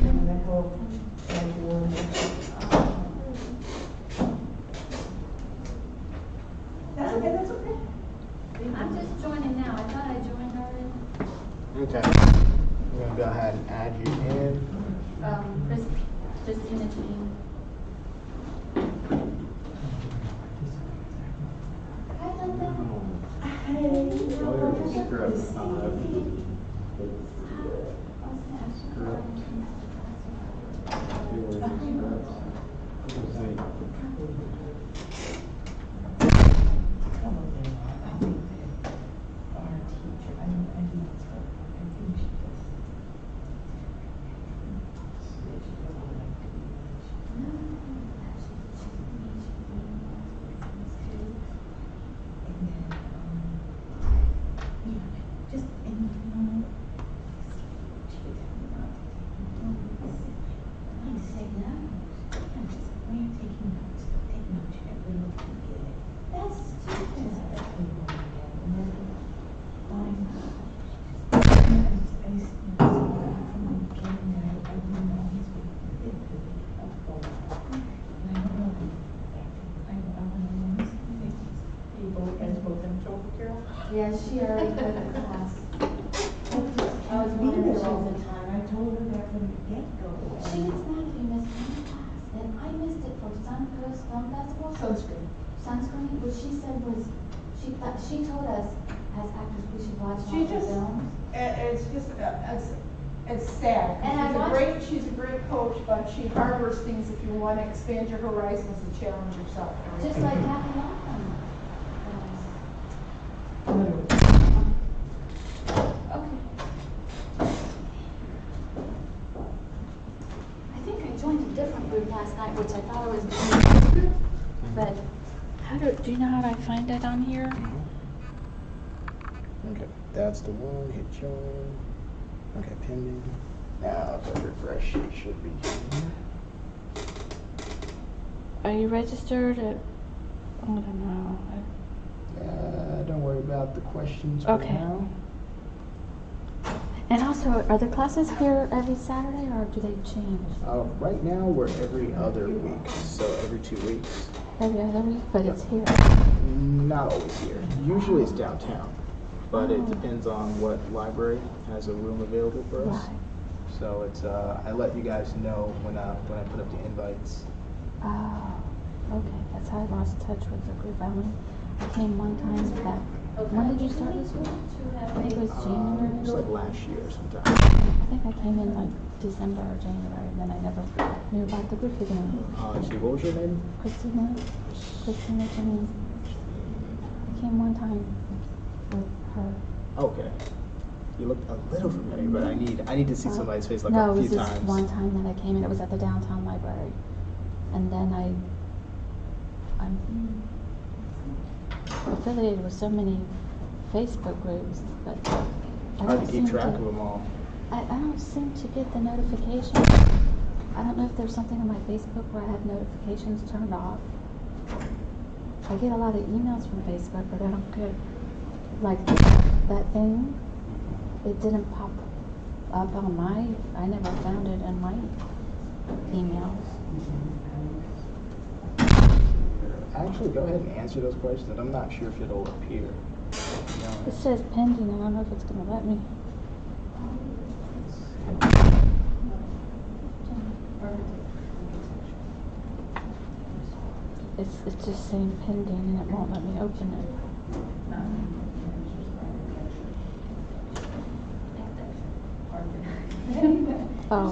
and then go and join. That's okay, that's okay. I'm just joining now. I thought I joined already. Okay. I'm gonna go ahead and add you in. Christina Jean. Hi, Linda. Yeah, she already had the class. I was wondering if all the time. I told her that from the get-go. She gets mad if you miss one class, and I missed it for Suncoast Film Festival. Sunscreen, what she said was, she told us as actors we should watch all the films. It's just, it's sad. And She's a great coach, but she harbors things if you want to expand your horizons and challenge yourself. Just like Happy Malcolm. Okay. I think I joined a different group last night, which I thought I was doing this group, but do you know how I find it on here? Okay, that's the one. Hit join. Okay, pending. Now, if I refresh, it should be here. Are you registered at, I don't know. Don't worry about the questions for Okay. now. And also, are the classes here every Saturday or do they change? Right now, we're every other week, so every 2 weeks. Every other week, but it's here. Not always here. Usually it's downtown, but it depends on what library has a room available for us. Right. So it's I let you guys know when I put up the invites. Oh, okay. That's how I lost touch with the group. I came one time back. When did you start this week? I think it was January. It was like last year sometime. I think I came in like December or January, and then I never knew about the group again. See, what was your name? Christina Janine. I came one time with her. Okay. You looked a little familiar, but I need to see somebody's face like no, a few it was times. just one time that I came in. It was at the downtown library, and then I'm affiliated with so many Facebook groups, but I Hard don't to keep seem track of them all. I don't seem to get the notifications. I don't know if there's something on my Facebook where I have notifications turned off. I get a lot of emails from Facebook, but I don't get, like, that thing. It didn't pop up on I never found it in my emails. Actually, go ahead and answer those questions. I'm not sure if it'll appear. It says pending, and I don't know if it's going to let me. It's just saying pending, and it won't let me open it. Oh,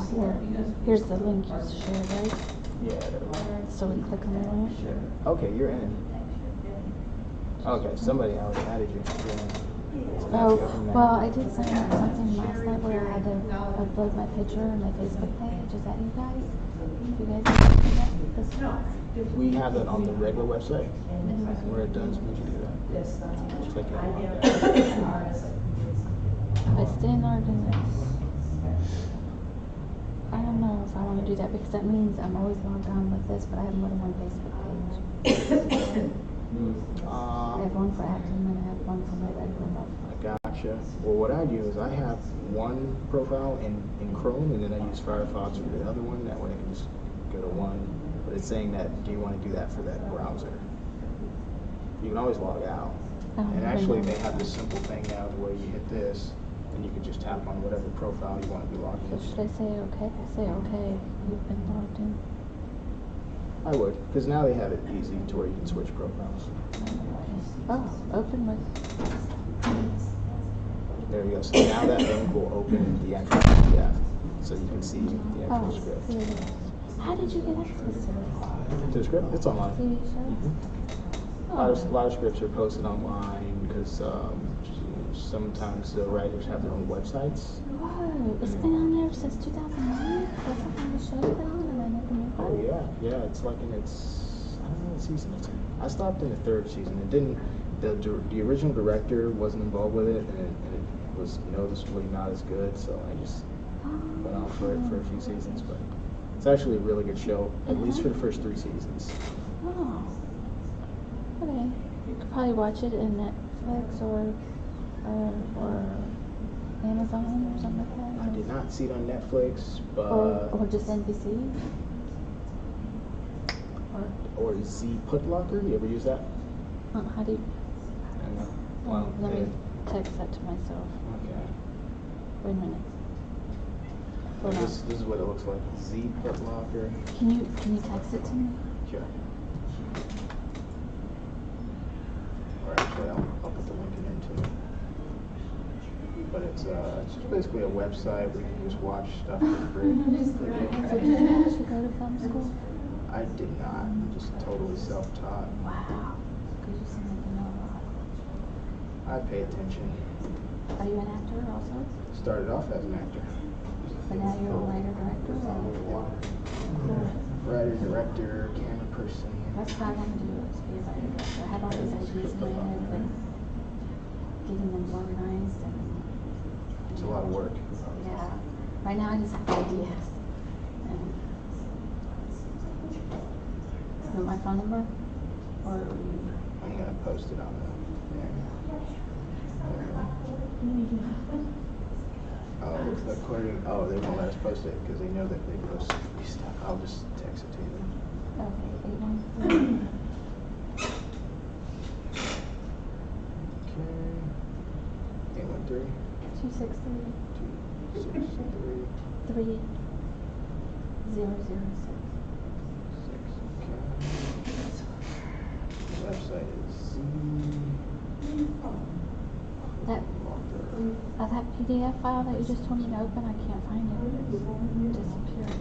here's the link you shared, right? Yeah. So we click on the link? Sure. Okay, you're in. Okay, somebody already added you. Oh, well, I did something last night where I had to upload my picture on my Facebook page. Is that you guys? You guys have to do that? We have it on the regular website where it does make you do that. Just click it on there. I stay in organized. I don't know if I want to do that because that means I'm always logged on with this, but I have more than one Facebook page. I have one for acting and I have one for my regular life. Gotcha. Well, what I do is I have one profile in Chrome, and then I use Firefox for the other one. That way I can just go to one. But it's saying that, do you want to do that for that browser? You can always log out. And actually, they have this simple thing now where you hit this, and you can just tap on whatever profile you want to be logged in. Should I say okay? I say okay. You've been logged in. I would, because now they have it easy to where you can switch profiles. Oh, open with. There you go. So now that link will open the actual PDF, so you can see the actual script. How did you get access to it? To the script? It's online. TV show? A lot of scripts are posted online because sometimes the writers have their own websites. Whoa, it's been on there since 2009? That's something the show's been on and I never knew about it? Oh yeah, it's like in its, I don't know what season it's in. I stopped in the third season. It didn't, the original director wasn't involved with it, and it was noticeably not as good, so I just went on for it for a few seasons, but it's actually a really good show, at least for the first 3 seasons. Oh, okay. You could probably watch it in Netflix or Amazon or something like that. I did not see it on Netflix, but or just NBC. Or Z Putlocker. You ever use that? How do you? I don't know. Well, let me text that to myself. Okay. Wait a minute. This is what it looks like. Z Putlocker. Can you text it to me? Sure. Or actually, I'll put the link in too. But it's just basically a website where you can just watch stuff for free. So did you actually go to film school? I did not. I'm just totally self-taught. Wow. Because you seem like you know a lot. I pay attention. Are you an actor also? Started off as an actor. But now you're a writer-director? Writer, director, camera person. That's what I want to do, is be a writer-director. I have all these ideas in my head, but getting them organized and... It's a lot of work. Yeah. Right now I just have ideas. You want my phone number? Or I'm going to post it on there. Oh, according, they won't let us post it because they know that they post free stuff. I'll just text it to you. Okay, 813. Okay. 813. 263. 263. 3006. Okay. The website is That PDF file that you just told me to open, I can't find it. It disappeared.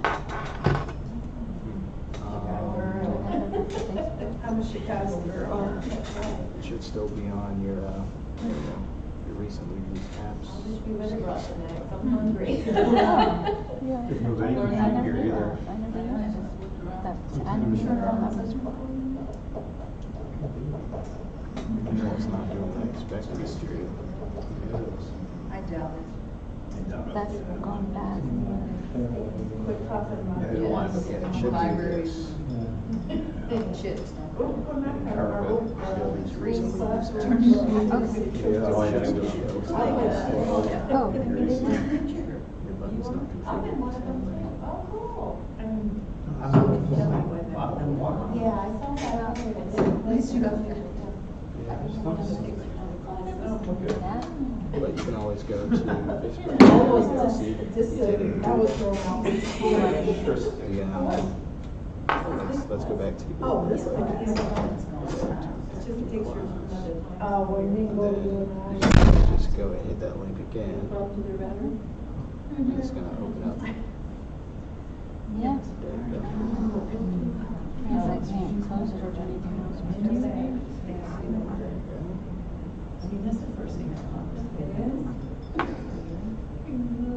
I'm a Chicago girl. It should still be on your recently used apps. I'll just be with it right tonight, I'm hungry. There's no bank account here either. I'm sure that was. It's not doing what I expected it to. I doubt it. That's gone bad. Quit talking about Yeah, the line look at it should be Libraries. this. Chips. Still these recently used apps. Oh. Yeah, all you have to do is go. Oh. Your button's not I'm in configured. one of them. Oh, cool. Yeah, I saw that. At least you have to. But you can always go to Facebook. That was that was thrown out. Let's go back to. Oh, this one. Just a picture. Well, you mean go to Just go and hit that link again. And it's gonna open up. Yeah. There you go. Yes, I can't close it or do anything else. That's the first thing I thought.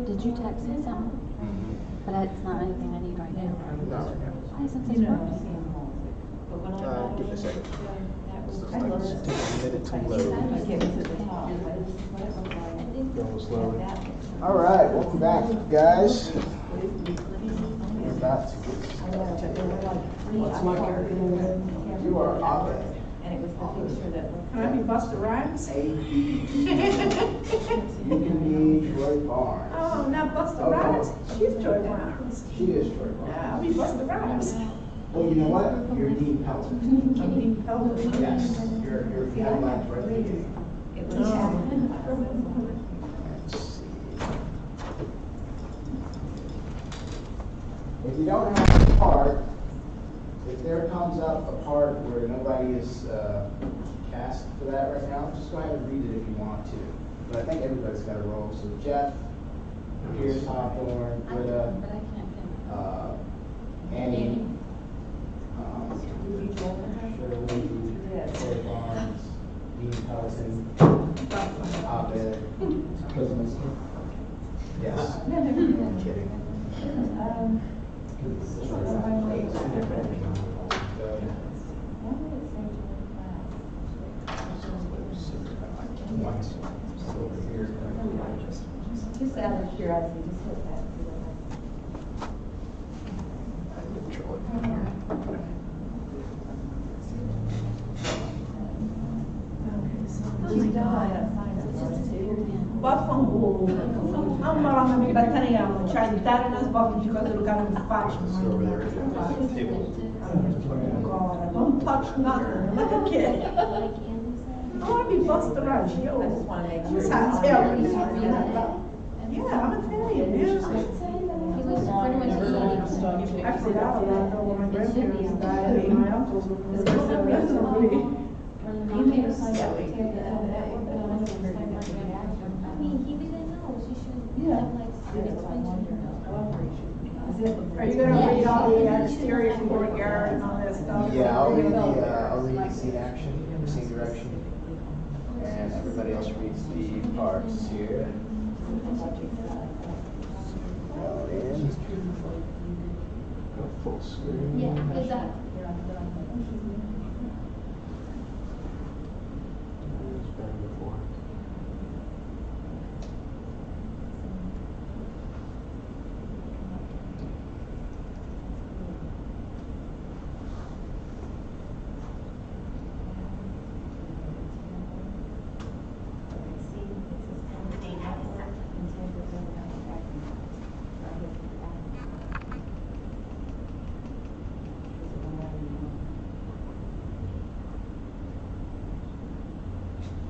Did you text me something? But it's not anything I need right now. No. Why isn't this working? Give it a second. It's taking a minute to load. Going slowly. All right, welcome back, guys. We're about to get. What's my character? You are Abed. And it was the picture that. Can I be Busta Rhymes? You can be Joy Barnes. Oh, not Busta Rhymes. She's Joy Barnes. She is Joy Barnes. Yeah, I'll be Busta Rhymes. Well, you know what? You're Dean Pelton. I'm being pelted. Yes, you're headlines right there. It was. Let's see. If you don't have a part, if there comes up a part where nobody is cast for that right now, just go ahead and read it if you want to. But I think everybody's got a role. So Jeff, Pierce, Hawthorne, Britta, But I can't get Annie, Ruby Jordan. Shirley, Yes. Joy Barnes, Dean Pelton, Abed. Yes. I'm kidding. Just out of curiosity, just hit that. Control Vaffanculo. Amara una mica italiano, cioè l'Italia non sbocca di cose locali non faccio. Don't touch nothing, like a kid. I want to be Busta Rhymes. Yo, I just want to make I'm sure. just hot tail. Yeah, I'm Italian, man. I forgot about that when my grandparents died and my uncles were Is there some reason why? I mean, he didn't know. She should have like explained to her. Are you gonna read all the exterior and courtyard and all that stuff? Yeah, I'll read the scene action, the scene direction, and everybody else reads the parts here. Go in. Go full screen. Yeah, exactly. It's better before.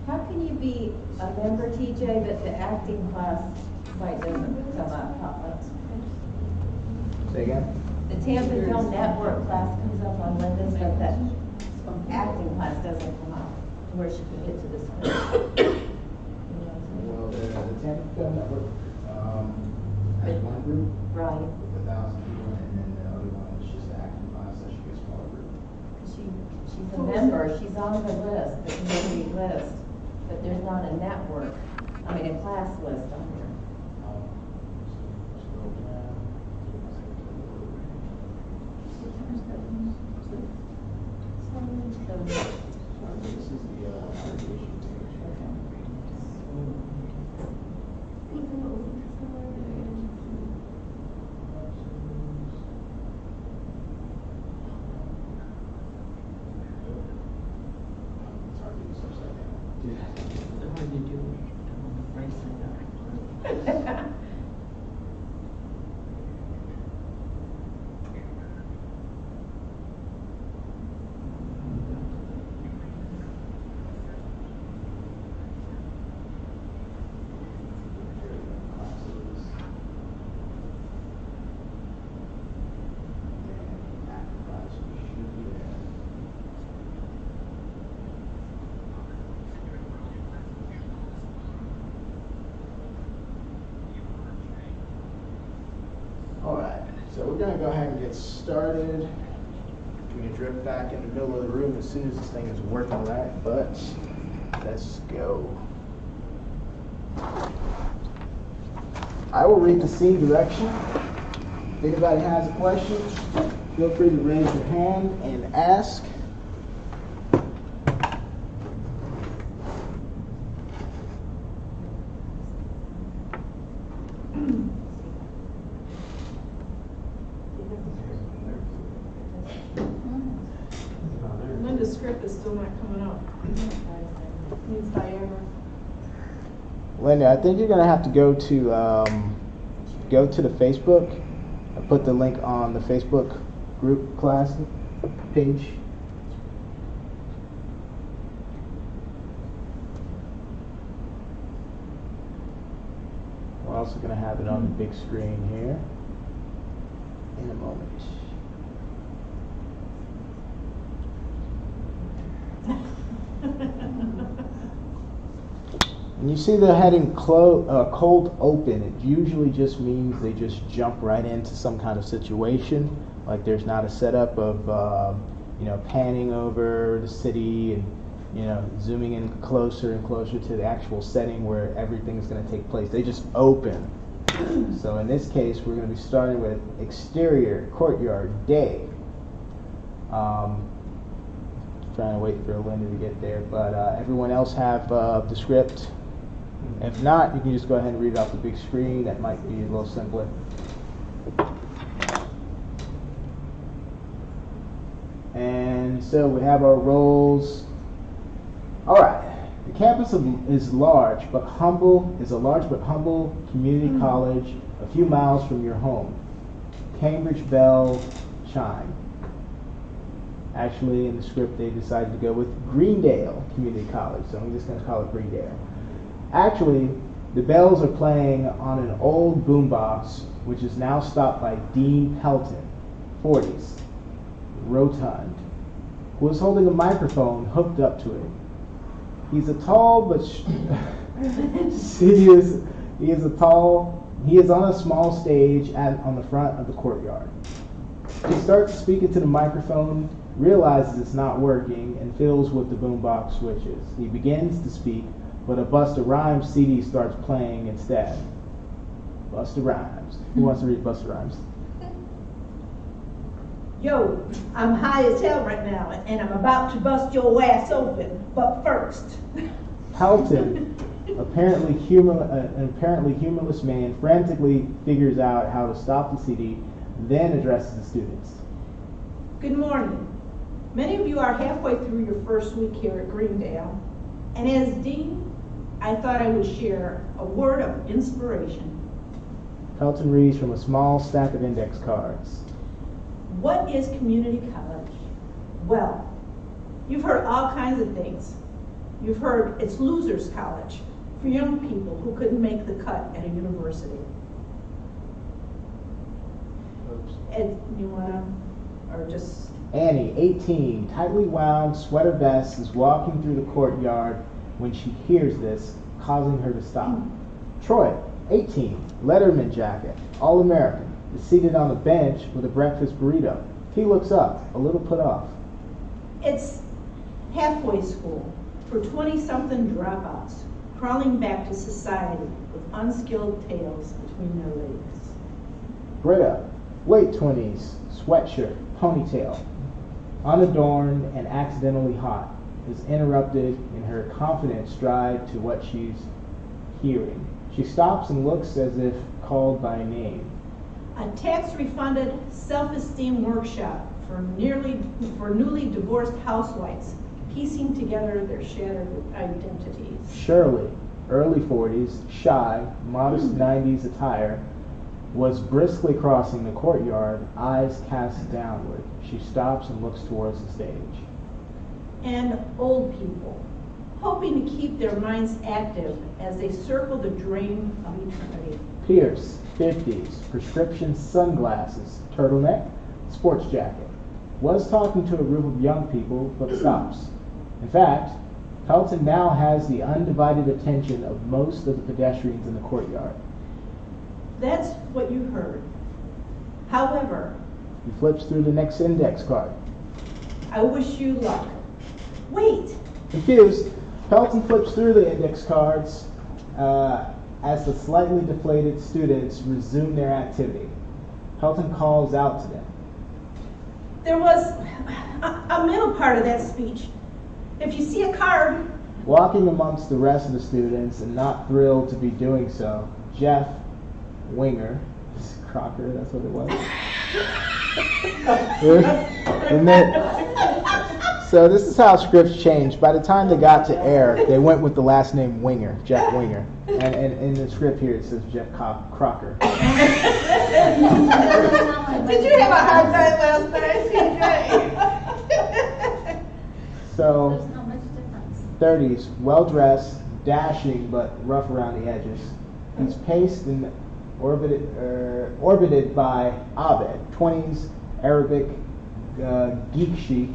How can you be a member, TJ, but the acting class site doesn't come up, pop up? Say again? The Tampa Film Network class comes up on Linda's, but that acting class doesn't come up to where she can get to the screen. Tampa network. At one group. Right. With 1,000 people, and then the other one is just the active class, that should be a smaller group. She's a member, she's on the list, the community list, but there's not a network, I mean, a class list on here. Scroll down. This is the application page. It's hard to use upside down. So hard to do right side up. Classes. And active class should be there. All right, so we're gonna go ahead and get started. We can drift back in the middle of the room as soon as this thing is working right, but let's go. I will read the scene direction. If anybody has a question, feel free to raise your hand and ask. Linda's script is still not coming up. Needs Diana. Linda, I think you're gonna have to go to the Facebook. I put the link on the Facebook group class page. We're also gonna have it on the big screen here in a moment. When you see the heading cold open, it usually just means they just jump right into some kind of situation. Like there's not a setup of panning over the city and zooming in closer and closer to the actual setting where everything is going to take place. They just open. So in this case, we're going to be starting with exterior courtyard day. Trying to wait for Linda to get there, but everyone else have the script? If not, you can just go ahead and read it off the big screen. That might be a little simpler. And so we have our roles. All right. The campus is a large but humble community college a few miles from your home. Cambridge bell chime. Actually, in the script, they decided to go with Greendale Community College, so I'm just going to call it Greendale. Actually, the bells are playing on an old boombox, which is now stopped by Dean Pelton, 40s, rotund, who is holding a microphone hooked up to it. He's a tall, but he is on a small stage on the front of the courtyard. He starts speaking to the microphone, realizes it's not working, and fiddles with the boombox switches. He begins to speak, but a Busta Rhymes CD starts playing instead. Busta Rhymes. Who wants to read Busta Rhymes? Yo, I'm high as hell right now, and I'm about to bust your ass open. But first, Pelton, an apparently humorless man, frantically figures out how to stop the CD, then addresses the students. good morning. Many of you are halfway through your first week here at Greendale, and as dean, I thought I would share a word of inspiration. Pelton reads from a small stack of index cards. What is community college? Well, you've heard all kinds of things. You've heard it's losers' college for young people who couldn't make the cut at a university. Oops. Ed, you wanna, or just... Annie, 18, tightly wound sweater vest, is walking through the courtyard when she hears this, causing her to stop. Troy, 18, Letterman jacket, All-American, is seated on a bench with a breakfast burrito. He looks up, a little put off. It's halfway school for 20-something dropouts, crawling back to society with unskilled tails between their legs. Britta, late 20s, sweatshirt, ponytail, unadorned and accidentally hot, is interrupted in her confident stride to what she's hearing. She stops and looks as if called by name. A tax-refunded self-esteem workshop for newly divorced housewives piecing together their shattered identities. Shirley, early 40s, shy, modest 90s attire, was briskly crossing the courtyard, eyes cast downward. She stops and looks towards the stage. And old people, hoping to keep their minds active as they circle the dream of eternity. Pierce, 50s, prescription sunglasses, turtleneck, sports jacket. Was talking to a group of young people, but stops. In fact, Pelton now has the undivided attention of most of the pedestrians in the courtyard. That's what you heard. However, He flips through the next index card. I wish you luck. Wait! Confused, Pelton flips through the index cards as the slightly deflated students resume their activity. Pelton calls out to them. There was a middle part of that speech. If you see a card, Walking amongst the rest of the students and not thrilled to be doing so, Jeff Winger, Crocker, that's what it was. And then, so this is how scripts changed. By the time they got to air, they went with the last name Winger, Jeff Winger. And in the script here it says Jeff Crocker. did you have a hard time last night, CJ? So, There's not much difference. 30s, well-dressed, dashing, but rough around the edges. He's paced and orbited by Abed, 20s, Arabic, geek chic,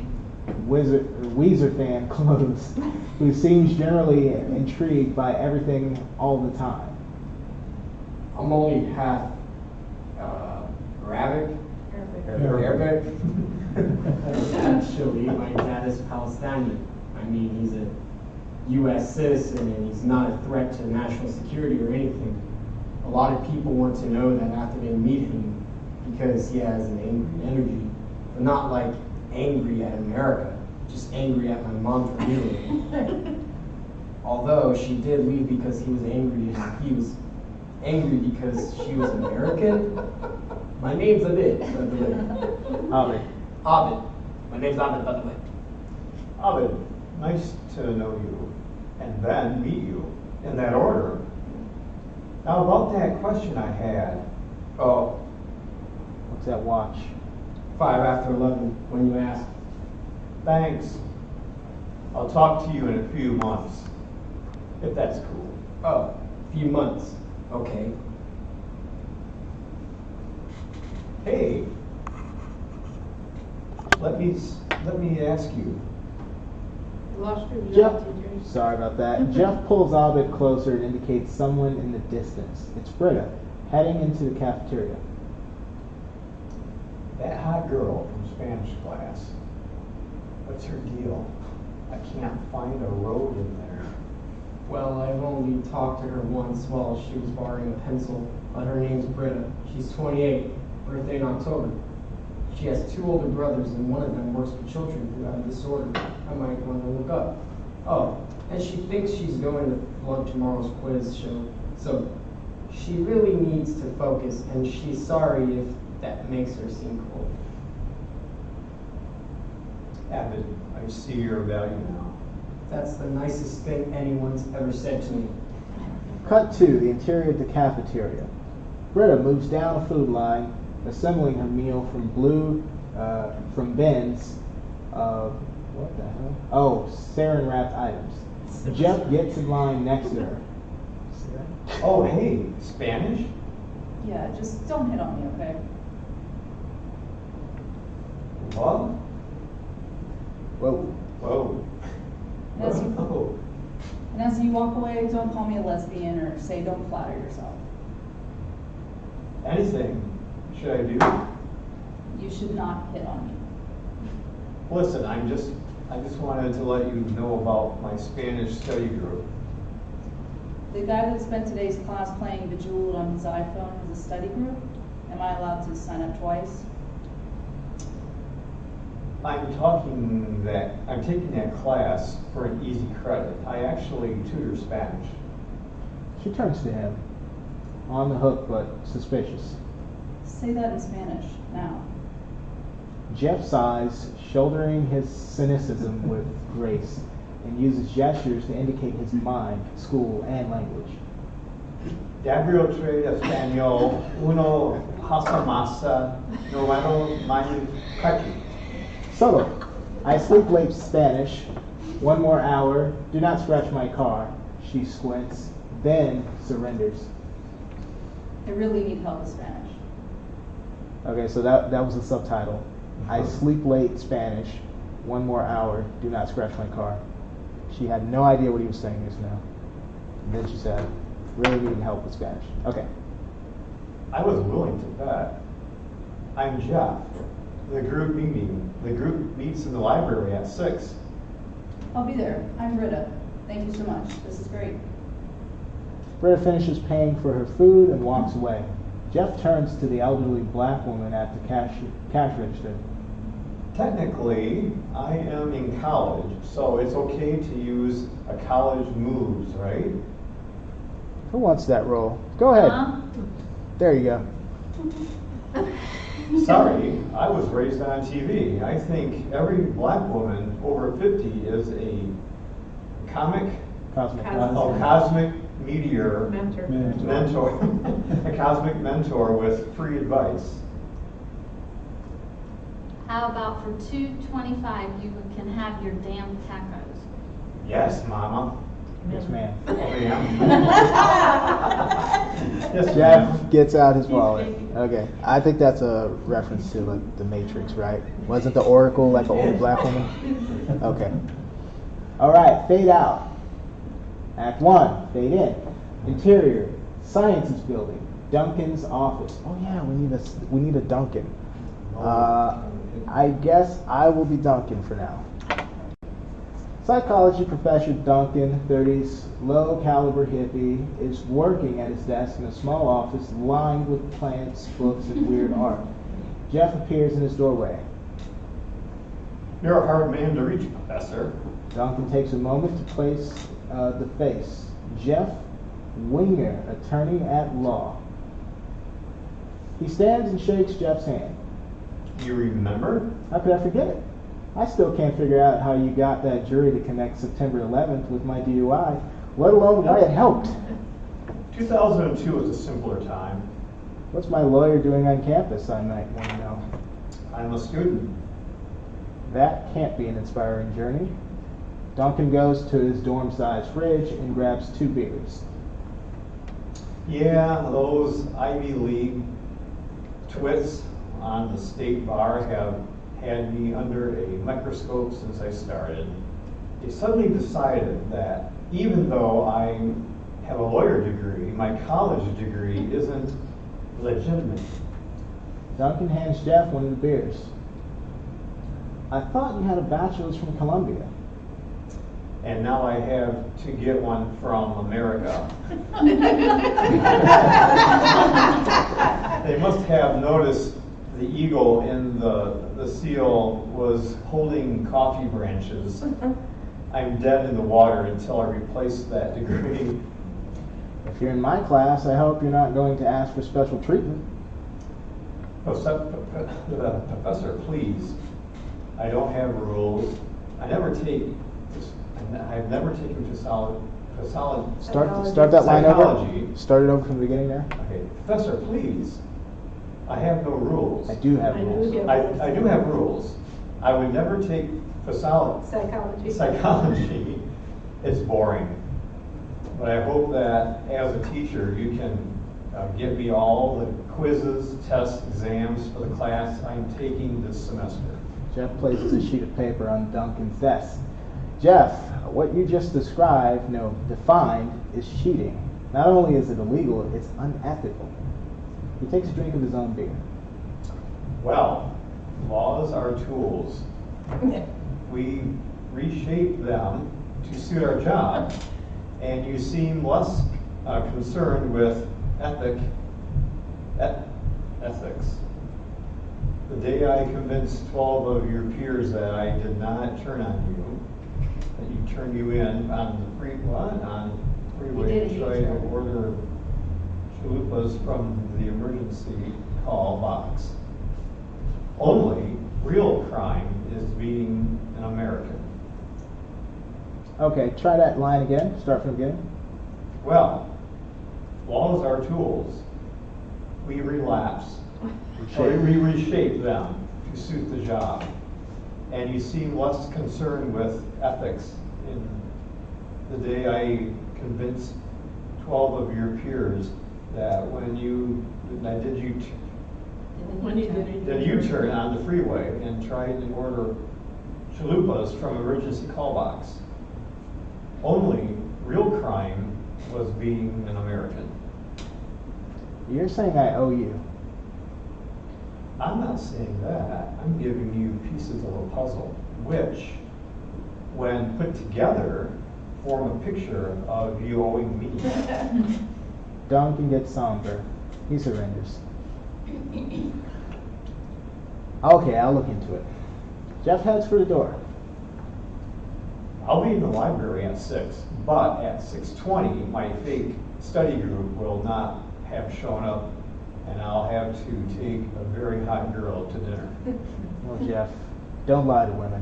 Weezer fan clothes, who seems generally intrigued by everything all the time. I'm only half Arabic. Arabic. Actually, my dad is Palestinian. I mean, he's a U.S. citizen and he's not a threat to national security or anything. A lot of people want to know that after they meet him because he has an angry energy, but not like angry at America, just angry at my mom for leaving. Although she did leave because he was angry and he was angry because she was American. My name's Abid, by the way. Abed. Abid. My name's Abid, by the way. Abed, nice to know you, and then meet you, in that order. Now about that question I had. Oh, What's that watch? 5 after 11 when you ask. Thanks. I'll talk to you in a few months, if that's cool. Oh, few months. Okay. Hey, let me ask you. Lost your Jeff, job, TJ. sorry about that. Jeff pulls Abed closer and indicates someone in the distance. It's Britta, heading into the cafeteria. That hot girl from Spanish class. What's her deal? I can't find a road in there. Well, I've only talked to her once while she was borrowing a pencil, but her name's Britta. She's 28, birthday in October. She has 2 older brothers, and one of them works with children who have a disorder I might want to look up. Oh, and she thinks she's going to flunk tomorrow's quiz show, so she really needs to focus, and she's sorry if that makes her seem cold. Abed, I see your value now. That's the nicest thing anyone's ever said to me. Cut to the interior of the cafeteria. Britta moves down a food line, assembling her meal from bins of, what the hell? Oh, saran wrapped items. Jeff gets in line next to her. Oh, hey, Spanish? Yeah, just don't hit on me, okay? What? Whoa. Whoa. As you, Whoa. and And as you walk away, don't call me a lesbian or say don't flatter yourself. Anything should I do? You should not hit on me. Listen, I just wanted to let you know about my Spanish study group. The guy that spent today's class playing Bejeweled on his iPhone has a study group. Am I allowed to sign up twice? I'm taking that class for an easy credit. I actually tutor Spanish. She turns to him, on the hook but suspicious. Say that in Spanish, now. Jeff sighs, shouldering his cynicism with grace, and uses gestures to indicate his mind, school, and language. Gabriel trade español, uno pasa masa, noveno mayo kaki. Solo. I sleep late Spanish. 1 more hour. Do not scratch my car. She squints, then surrenders. I really need help with Spanish. Okay, so that was the subtitle. I sleep late Spanish. 1 more hour. Do not scratch my car. She had no idea what he was saying just now. And then she said, really needing help with Spanish. Okay. I was willing to bet. I'm Jeff. The group meets in the library at 6. I'll be there. I'm Britta. Thank you so much. This is great. Britta finishes paying for her food and walks away. Jeff turns to the elderly black woman at the cash register. Technically, I am in college, so it's okay to use a college moves, right? Who wants that role? Go ahead. There you go. Sorry, I was raised on TV. I think every black woman over 50 is a cosmic meteor mentor, a cosmic mentor with free advice. How about for $2.25 you can have your damn tacos? Yes, Mama. Yes, ma'am. Oh, ma'am. Yes, Jeff ma'am. gets out his wallet. Okay, I think that's a reference to like the Matrix, right? Wasn't the Oracle like an old black woman? Okay. All right, fade out. Act 1, fade in. Interior, sciences building, Duncan's office. Oh yeah, we need a Duncan. I guess I will be Duncan for now. Psychology professor Duncan, 30s, low caliber hippie, is working at his desk in a small office lined with plants, books, and weird art. Jeff appears in his doorway. You're a hard man to reach, Professor. Duncan takes a moment to place the face. Jeff Winger, attorney at law. He stands and shakes Jeff's hand. You remember? How could I forget it? I still can't figure out how you got that jury to connect September 11th with my DUI, let alone why it helped. 2002 was a simpler time. What's my lawyer doing on campus, I might want to know. I'm a student. That can't be an inspiring journey. Duncan goes to his dorm-sized fridge and grabs 2 beers. Yeah, those Ivy League twits on the state bar have had me under a microscope since I started. They suddenly decided that even though I have a lawyer degree, my college degree isn't legitimate. Duncan hands Jeff one of the beers. I thought you had a bachelor's from Columbia. And now I have to get one from America. They must have noticed the eagle in the seal was holding coffee branches. I'm dead in the water until I replace that degree. If you're in my class, I hope you're not going to ask for special treatment. Professor, please. I don't have rules. I've never taken psychology. Start that line over. Start it over from the beginning there. Okay, Professor, please. I have no rules. I do have rules. I do have rules. I would never take psychology. It's boring. But I hope that as a teacher, you can give me all the quizzes, tests, exams for the class I'm taking this semester. Jeff places a sheet of paper on Duncan's desk. Jeff, what you just described, defined, is cheating. Not only is it illegal, it's unethical. He takes a drink of his own beer. Well, laws are tools. We reshape them to suit our job, and you seem less concerned with ethics. The day I convinced 12 of your peers that I did not turn on you, that you turned you in on the freeway to try to order chalupas from the emergency call box. Only real crime is being an American. Okay, try that line again. Start from the beginning. Well, laws are tools. We relapse. We reshape them to suit the job. And you seem less concerned with ethics. In the day I convinced 12 of your peers that when you did U-turn on the freeway and tried to order chalupas from emergency call box. Only real crime was being an American. You're saying I owe you. I'm not saying that. I'm giving you pieces of a puzzle, which, when put together, form a picture of you owing me. Duncan gets somber. He surrenders. Okay, I'll look into it. Jeff heads for the door. I'll be in the library at 6, but at 6:20, my fake study group will not have shown up, and I'll have to take a very hot girl to dinner. Well, Jeff, don't lie to women.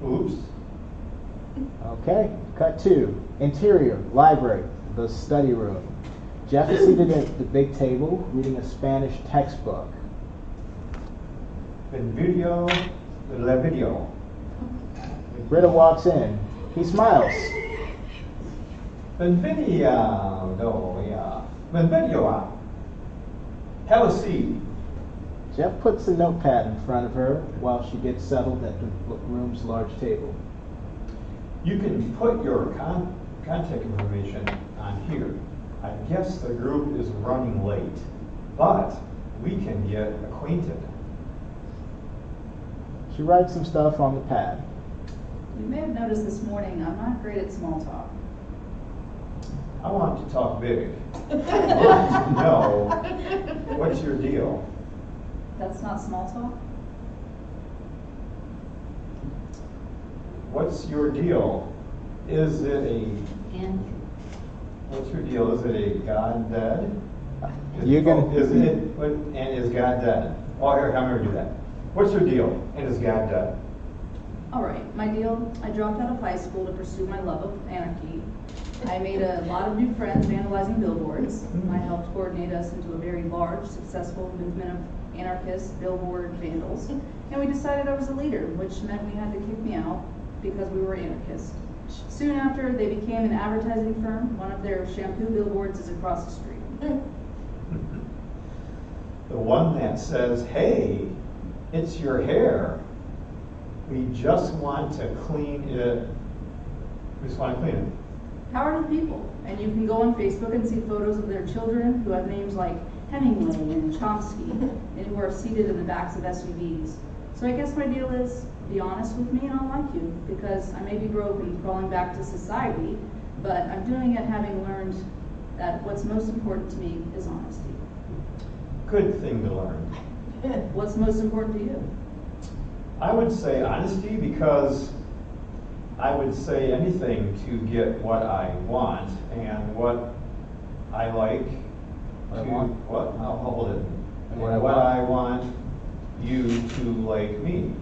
Oops. Okay, cut 2. Interior, library, the study room. Jeff is seated at the big table reading a Spanish textbook. Benvenuto la video. Britta walks in. He smiles. Benvenuto. Have a seat. Jeff puts a notepad in front of her while she gets settled at the room's large table. You can put your contact information on here. I guess the group is running late, but we can get acquainted. She writes some stuff on the pad. You may have noticed this morning I'm not great at small talk. I want to talk big. No. What's your deal? That's not small talk? What's your deal? Is it a... What's your deal? Is it a God dead? Is God dead? Oh, here, I'm going to do that. What's your deal? And is God dead? All right, my deal, I dropped out of high school to pursue my love of anarchy. I made a lot of new friends vandalizing billboards. I helped coordinate us into a very large, successful movement of anarchist billboard vandals. And we decided I was a leader, which meant we had to kick me out because we were anarchists. Soon after, they became an advertising firm. One of their shampoo billboards is across the street. The one that says, hey, it's your hair. We just want to clean it. We just want to clean it. How are the people? And you can go on Facebook and see photos of their children who have names like Hemingway and Chomsky and who are seated in the backs of SUVs. So I guess my deal is be honest with me and I'll like you, because I may be broke and crawling back to society, but I'm doing it having learned that what's most important to me is honesty. Good thing to learn. What's most important to you? I would say honesty, because I would say anything to get what I want and what I like. I'll hold it. And what I want you to like me.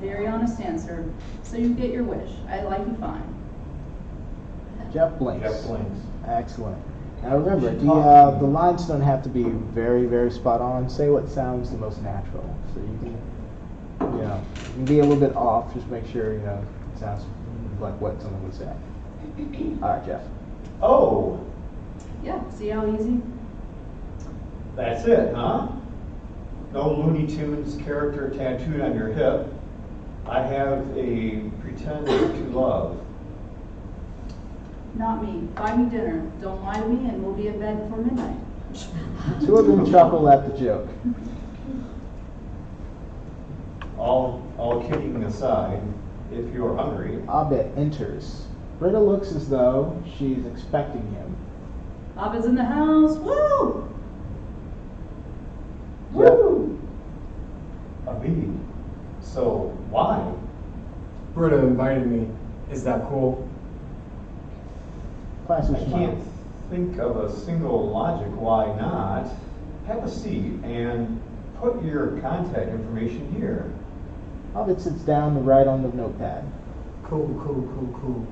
Very honest answer. So you get your wish. I like you fine. Jeff blinks. Jeff blinks. Excellent. Now remember, the lines don't have to be very, very spot on. Say what sounds the most natural. So you can, you can be a little bit off. Just make sure, it sounds like what someone would say. All right, Jeff. Oh. Yeah, see how easy? That's it, huh? No Looney Tunes character tattooed on your hip. I have a pretend to love. Not me. Buy me dinner. Don't lie to me, and we'll be in bed before midnight. Two of them chuckle at the joke. All kidding aside, if you're hungry. Abed enters. Britta looks as though she's expecting him. Abed's in the house. Woo! Woo! Abed. So why? Britta invited me. Is that cool? Class I is can't think of a single logic why not. Have a seat and put your contact information here. Abed sits down to write on the notepad. Cool.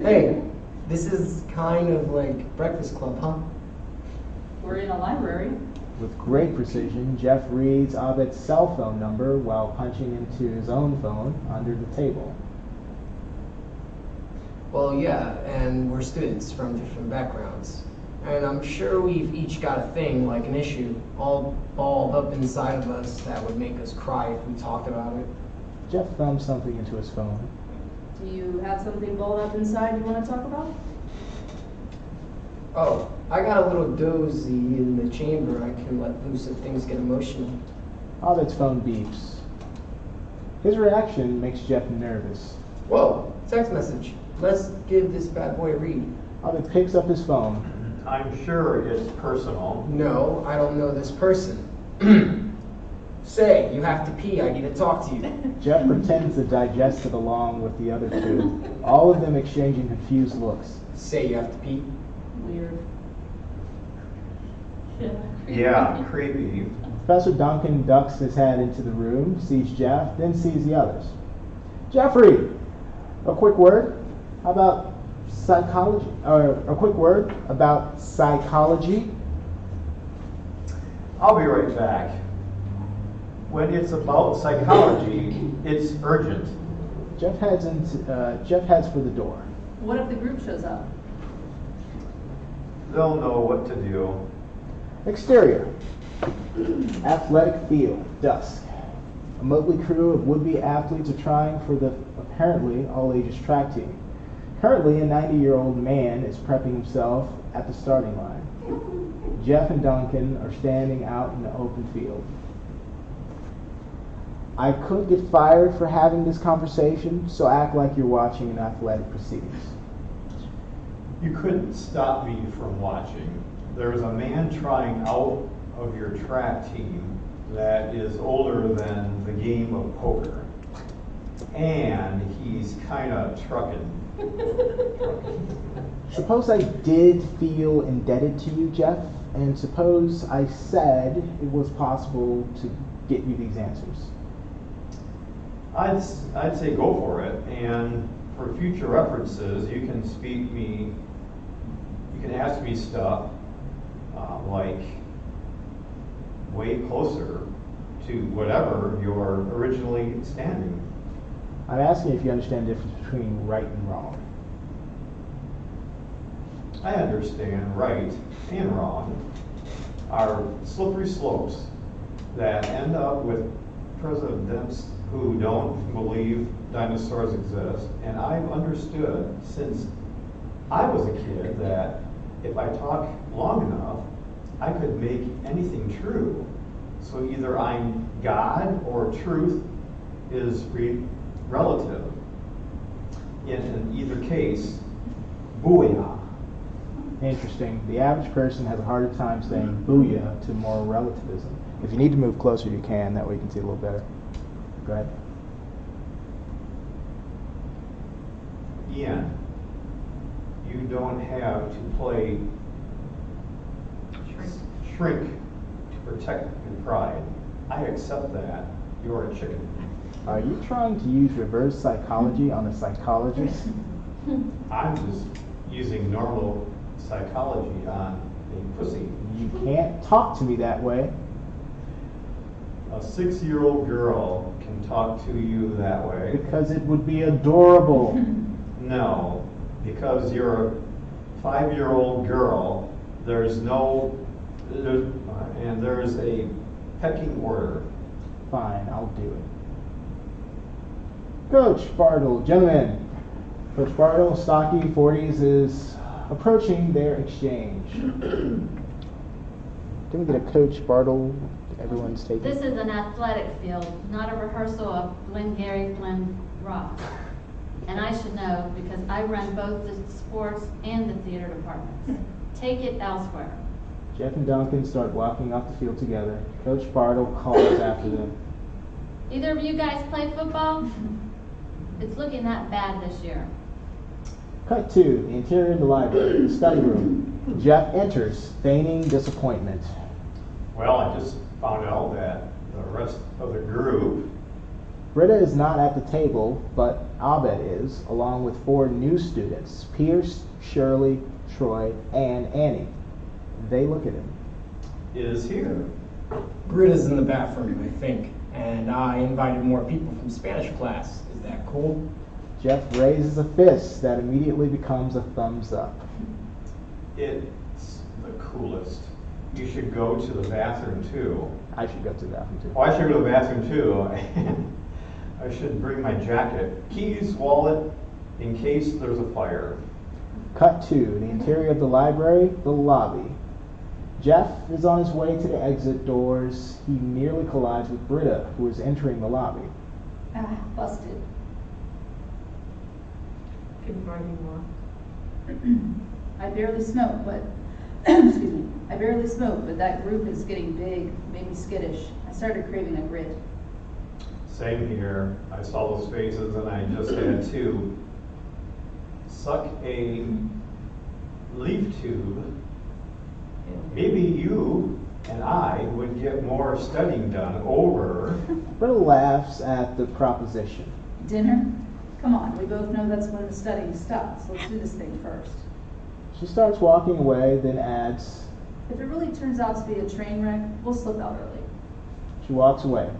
Hey, this is kind of like Breakfast Club, huh? We're in a library. With great precision, Jeff reads Abed's cell phone number while punching into his own phone under the table. Well, yeah, and we're students from different backgrounds. And I'm sure we've each got a thing, like an issue, all balled up inside of us that would make us cry if we talked about it. Jeff thumbs something into his phone. Do you have something balled up inside you want to talk about? Oh, I got a little dozy in the chamber I can let loose if things get emotional. Abed's phone beeps. His reaction makes Jeff nervous. Whoa, text message. Let's give this bad boy a read. Abed picks up his phone. I'm sure it's personal. No, I don't know this person. Say, you have to pee, I need to talk to you. Jeff pretends to digest it along with the other two, all of them exchanging confused looks. Say, you have to pee. Weird. Yeah, creepy. Professor Duncan ducks his head into the room, sees Jeff, then sees the others. Jeffrey, a quick word about psychology, or a quick word about psychology. I'll be right back. When it's about psychology, it's urgent. Jeff heads for the door. What if the group shows up? They'll know what to do. Exterior. Athletic field, dusk. A motley crew of would-be athletes are trying for the apparently all-ages track team. Currently, a 90-year-old man is prepping himself at the starting line. Jeff and Duncan are standing out in the open field. I could get fired for having this conversation, so act like you're watching an athletic proceedings. You couldn't stop me from watching. There's a man trying out of your track team that is older than the game of poker. And he's kind of trucking. Suppose I did feel indebted to you, Jeff, and suppose I said it was possible to get you these answers. I'd say go for it, and for future references, you can ask me stuff like way closer to whatever you're originally standing. I'm asking if you understand the difference between right and wrong. I understand right and wrong are slippery slopes that end up with presidents who don't believe dinosaurs exist. And I've understood since I was a kid that if I talk long enough, I could make anything true. So either I'm God or truth is relative. In either case, booyah. Interesting. The average person has a harder time saying booyah to moral relativism. If you need to move closer, you can. That way you can see a little better. Go ahead. Ian, you don't have to play shrink to protect your pride. I accept that. You're a chicken. Are you trying to use reverse psychology on a psychologist? I'm just using normal psychology on a pussy. You can't talk to me that way. A 6-year-old girl can talk to you that way. Because it would be adorable. No, because you're a 5-year-old girl. There's a pecking order. Fine, I'll do it. Coach Bartle, gentlemen. Coach Bartle, stocky 40s, is approaching their exchange. Can we get a Coach Bartle? Everyone's taking. This is an athletic field, not a rehearsal of Glengarry Glen Rock. And I should know because I run both the sports and the theater departments. Take it elsewhere. Jeff and Duncan start walking off the field together. Coach Bartle calls after them. Either of you guys play football? It's looking that bad this year. Cut 2, the interior of the library, the study room. Jeff enters, feigning disappointment. Well, I just found out that the rest of the group. Britta is not at the table, but Abed is, along with 4 new students, Pierce, Shirley, Troy, and Annie. They look at him. Is here. Britta's in the bathroom, I think, and I invited more people from Spanish class. Is that cool? Jeff raises a fist that immediately becomes a thumbs up. It's the coolest. You should go to the bathroom too. I should go to the bathroom too. Oh, I should go to the bathroom too. I should bring my jacket, keys, wallet, in case there's a fire. Cut 2, the interior of the library, the lobby. Jeff is on his way to the exit doors. He nearly collides with Britta, who is entering the lobby. Ah, busted. Couldn't buy any more. I barely smoke, but excuse me. I barely smoke, but that group is getting big, made me skittish. I started craving a grit. Same here. I saw those faces and I just had to suck a leaf tube. Maybe you and I would get more studying done over. Britta laughs at the proposition. Dinner? Come on, we both know that's when the studying stops. Let's do this thing first. She starts walking away, then adds, If it really turns out to be a train wreck, we'll slip out early. she walks away.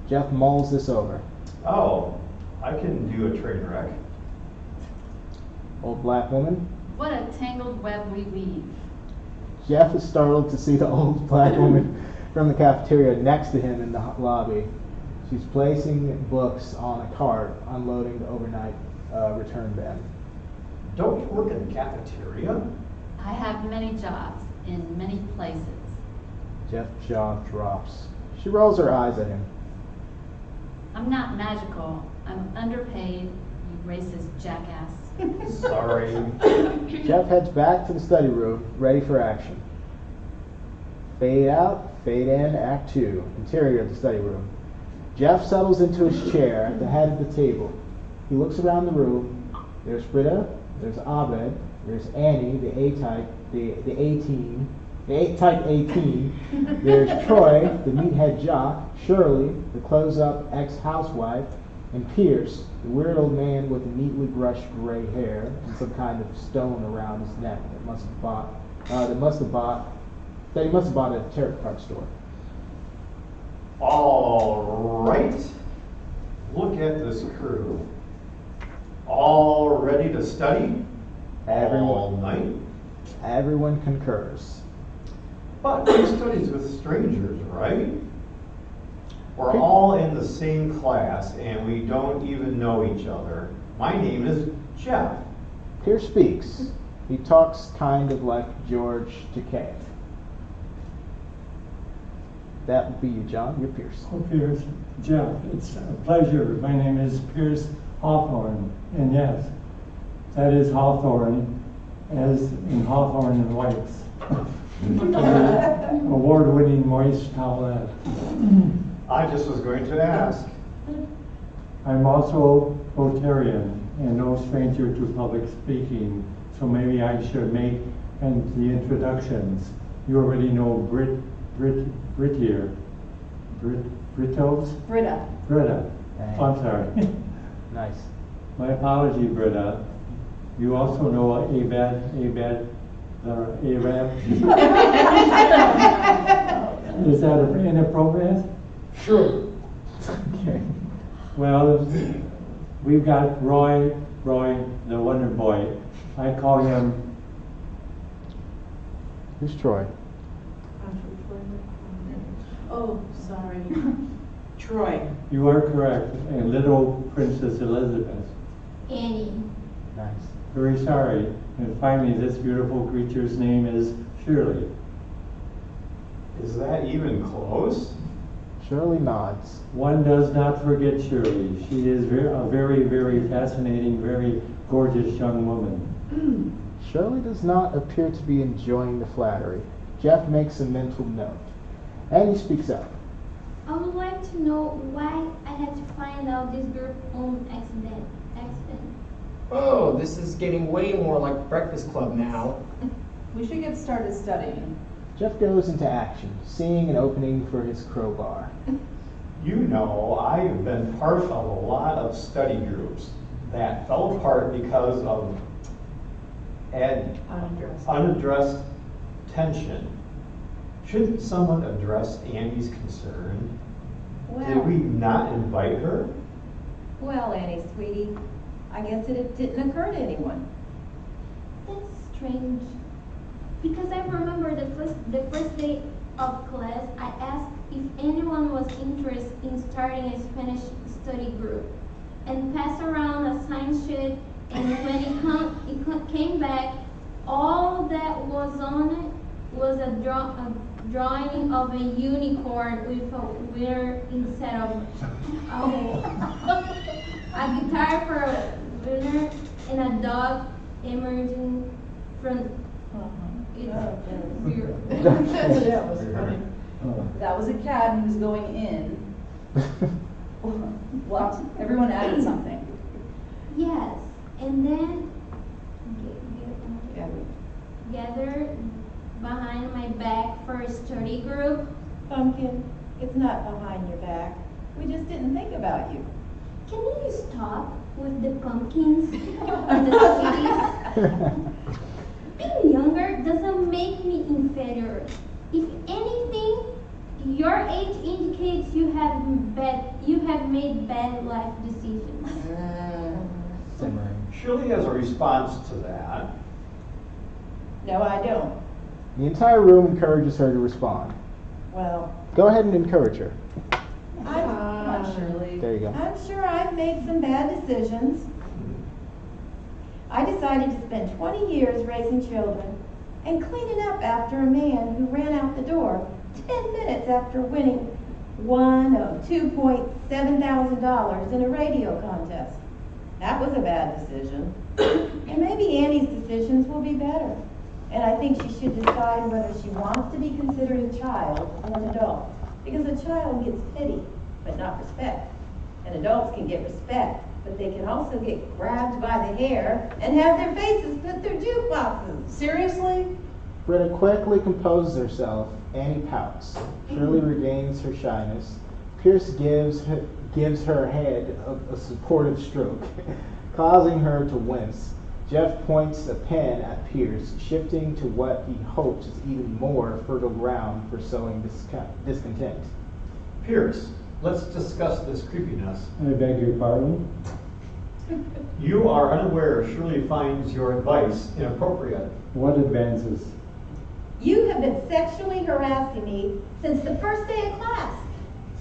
Jeff mulls this over. Oh, I can do a train wreck. Old black woman. What a tangled web we weave. Jeff is startled to see the old black woman from the cafeteria next to him in the lobby. She's placing books on a cart, unloading the overnight return bin. Don't you work in the cafeteria? I have many jobs in many places. Jeff's jaw drops. She rolls her eyes at him. I'm not magical. I'm underpaid, you racist jackass. Sorry. Jeff heads back to the study room, ready for action. Fade out, fade in, Act 2, interior of the study room. Jeff settles into his chair at the head of the table. He looks around the room. There's Britta, there's Abed, there's Annie, the A-type, the type 18. There's Troy, the meathead jock, Shirley, the close-up ex-housewife, and Pierce, the weird old man with neatly brushed gray hair and some kind of stone around his neck that he must have bought at a tarot card store. All right. Look at this crew. All ready to study? All night? Everyone concurs. But who studies with strangers, right? We're all in the same class and we don't even know each other. My name is Jeff. Pierce speaks. He talks kind of like George Takei. That would be you, John. You're Pierce. Oh, Pierce. Jeff, it's a pleasure. My name is Pierce Hawthorne. And yes, that is Hawthorne, as in Hawthorne and White's. Award-winning moist towelette. I just was going to ask. I'm also Rotarian and no stranger to public speaking, so maybe I should make the introductions. You already know Brit here. Britos? Britta. Britta. Oh, I'm sorry. Nice. My apology, Britta. You also know Abed, the Arab. Is that inappropriate? Sure. Okay. Well, we've got Roy, the Wonder Boy. I call him. Who's Troy? Oh, sorry. Troy. You are correct, and little Princess Elizabeth. Annie. Nice. Very sorry. And finally, this beautiful creature's name is Shirley. Is that even close? Shirley nods. One does not forget Shirley. She is a very, very fascinating, very gorgeous young woman. Shirley does not appear to be enjoying the flattery. Jeff makes a mental note. And he speaks up. I would like to know why I had to find out this group on accident. Oh, this is getting way more like Breakfast Club now. We should get started studying. Jeff goes into action, seeing an opening for his crowbar. You know, I have been part of a lot of study groups that fell apart because of unaddressed tension. Shouldn't someone address Annie's concern? Did we not invite her? Well, Annie, sweetie, I guess it didn't occur to anyone. That's strange. Because I remember the first day of class, I asked if anyone was interested in starting a Spanish study group, and passed around a sign sheet. And when it came back, all that was on it was a drawing of a unicorn with a winner instead of a guitar for a winner and a dog emerging from. That was funny. That was a cat who was going in. Well, everyone added something. Yes, and then gather behind my back for a study group. Pumpkin, it's not behind your back. We just didn't think about you. Can you stop with the pumpkins and the sweeties? Being younger doesn't make me inferior. If anything, your age indicates you have made bad life decisions. Shirley has a response to that. No, I don't. The entire room encourages her to respond. Well, Go ahead and encourage her. Come on, Shirley. There you go. I'm sure I've made some bad decisions. I decided to spend 20 years raising children and cleaning up after a man who ran out the door 10 minutes after winning one of $2.7 thousand in a radio contest. That was a bad decision. And maybe Annie's decisions will be better. And I think she should decide whether she wants to be considered a child or an adult. Because a child gets pity, but not respect. And adults can get respect, but they can also get grabbed by the hair and have their faces put through jukeboxes. Seriously? Britta quickly composes herself. Annie pouts. Shirley regains her shyness. Pierce gives her head a supportive stroke, causing her to wince. Jeff points a pen at Pierce, shifting to what he hopes is even more fertile ground for sowing discontent. Pierce, let's discuss this creepiness. I beg your pardon? You are unaware Shirley finds your advice inappropriate. What advances? You have been sexually harassing me since the first day of class.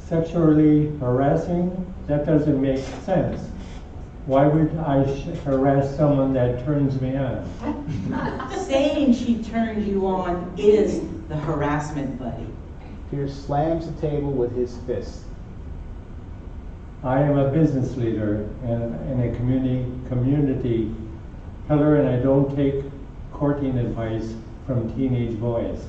Sexually harassing? That doesn't make sense. Why would I harass someone that turns me on? Saying she turned you on is the harassment, buddy. Pierce slams the table with his fist. I am a business leader and in a community pillar, and I don't take courting advice from teenage boys.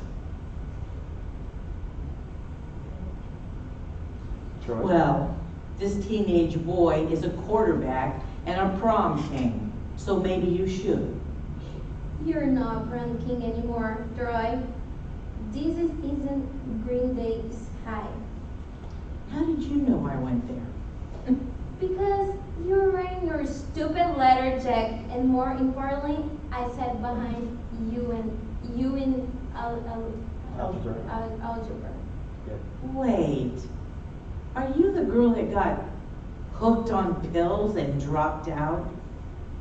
Troy? Well, this teenage boy is a quarterback and a prom king, so maybe you should. You're not prom king anymore, Troy. This isn't Green Days High. How did you know I went there? Because you're wearing your stupid leather jacket, and more importantly, I sat behind you in Algebra. algebra. Wait, are you the girl that got hooked on pills and dropped out?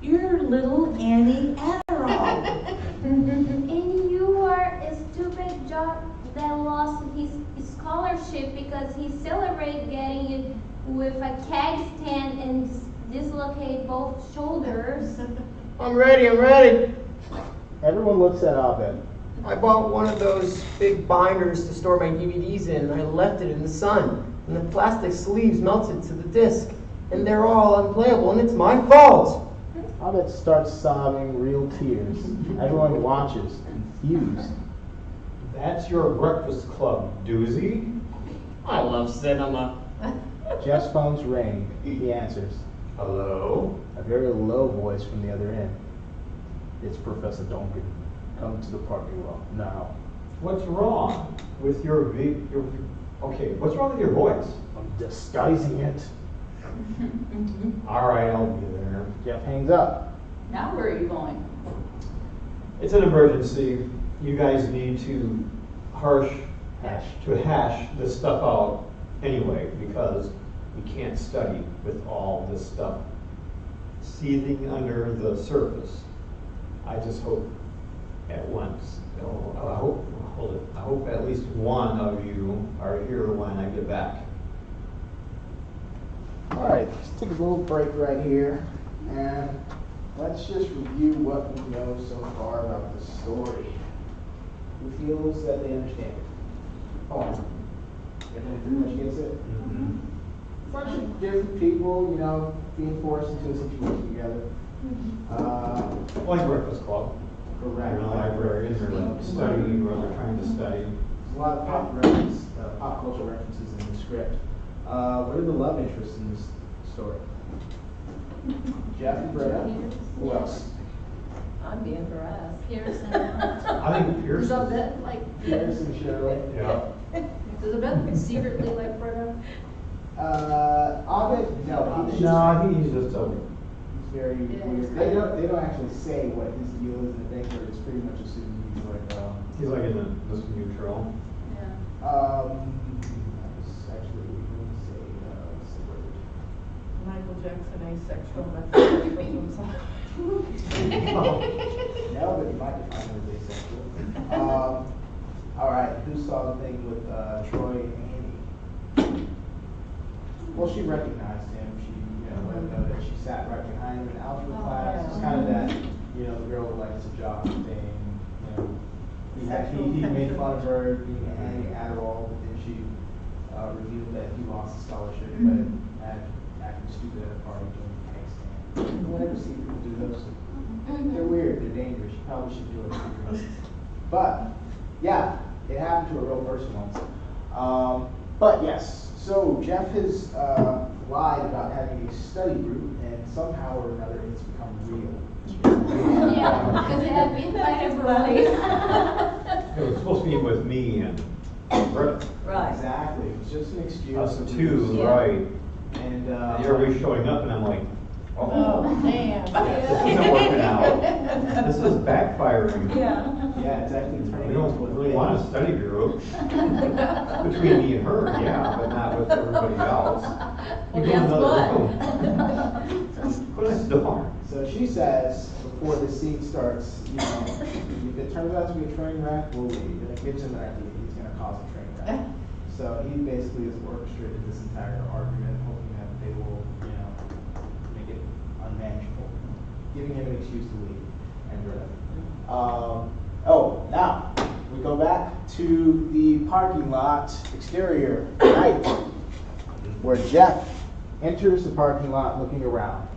You're little Annie Adderall. And you are a stupid jock that lost his scholarship because he celebrated getting you with a keg stand and dislocate both shoulders. I'm ready. Everyone looks at Abed. I bought one of those big binders to store my DVDs in, and I left it in the sun, and the plastic sleeves melted to the disc, and they're all unplayable, and it's my fault. Abed starts sobbing real tears. Everyone watches, confused. That's your breakfast club doozy? I love cinema. Jeff's phone's ring. He answers. Hello? A very low voice from the other end. It's Professor Duncan. Come to the parking lot now. What's wrong with your what's wrong with your voice? I'm disguising it. All right, I'll be there. Jeff hangs up. Now where are you going? It's an emergency. You guys need to hash this stuff out anyway, because we can't study with all this stuff seething under the surface. I just hope at once, I hope at least one of you are here when I get back. All right, let's take a little break right here, and let's just review what we know so far about the story. Who feels that they understand it? Oh, everyone pretty much gets it? Mm-hmm. Bunch of different people, being forced into a situation together. Like Breakfast Club. Correct. Libraries, or studying, or they're trying to study. There's a lot of pop culture references in the script. What are the love interests in this story? Jeff and Britta. Who else? I'm being harassed. Pearson. I think Does Pearson. Abed like? Pierce and Shirley. Yeah. Does Abed secretly like Britta? Abed, no, he's No, I think he's just a. he's very Yeah, weird. he's They don't actually say what his deal is in the thing, but it's pretty much assumed He's like in this neutral. Yeah. I was actually going to say, what's the word? Michael Jackson asexual himself. No, but you might define him as asexual. All right, who saw the thing with Troy and Andy? Well, she recognized him. She, let him know that she sat right behind him in algebra class. It's kind of that, the girl who likes to job thing. He made fun of her being Andy Adderall, but then she revealed that he lost the scholarship, but acting stupid at a party doing the case. Whenever see people do those, they're weird, they're dangerous. You probably should do it. But yeah, it happened to a real person once. But yes, so Jeff has lied about having a study group, and somehow or another it's become real. Yeah, because they have invited everybody. It was supposed to be with me and Britta. Right. Exactly. It's just an excuse. Us two, right. And Everybody's showing up, and I'm like, Oh, damn. this isn't working out. This is backfiring. Yeah, it's actually turning We don't into really want a study group between me and her, yeah, but not with everybody else. You go in another room. Put us door. So she says, before the scene starts, if it turns out to be a train wreck, we'll leave. And it gives him an idea he's going to cause a train wreck. So he basically has orchestrated this entire argument, hoping that they will, make it unmanageable, giving him an excuse to leave and Britta. Now we go back to the parking lot exterior night, where Jeff enters the parking lot looking around.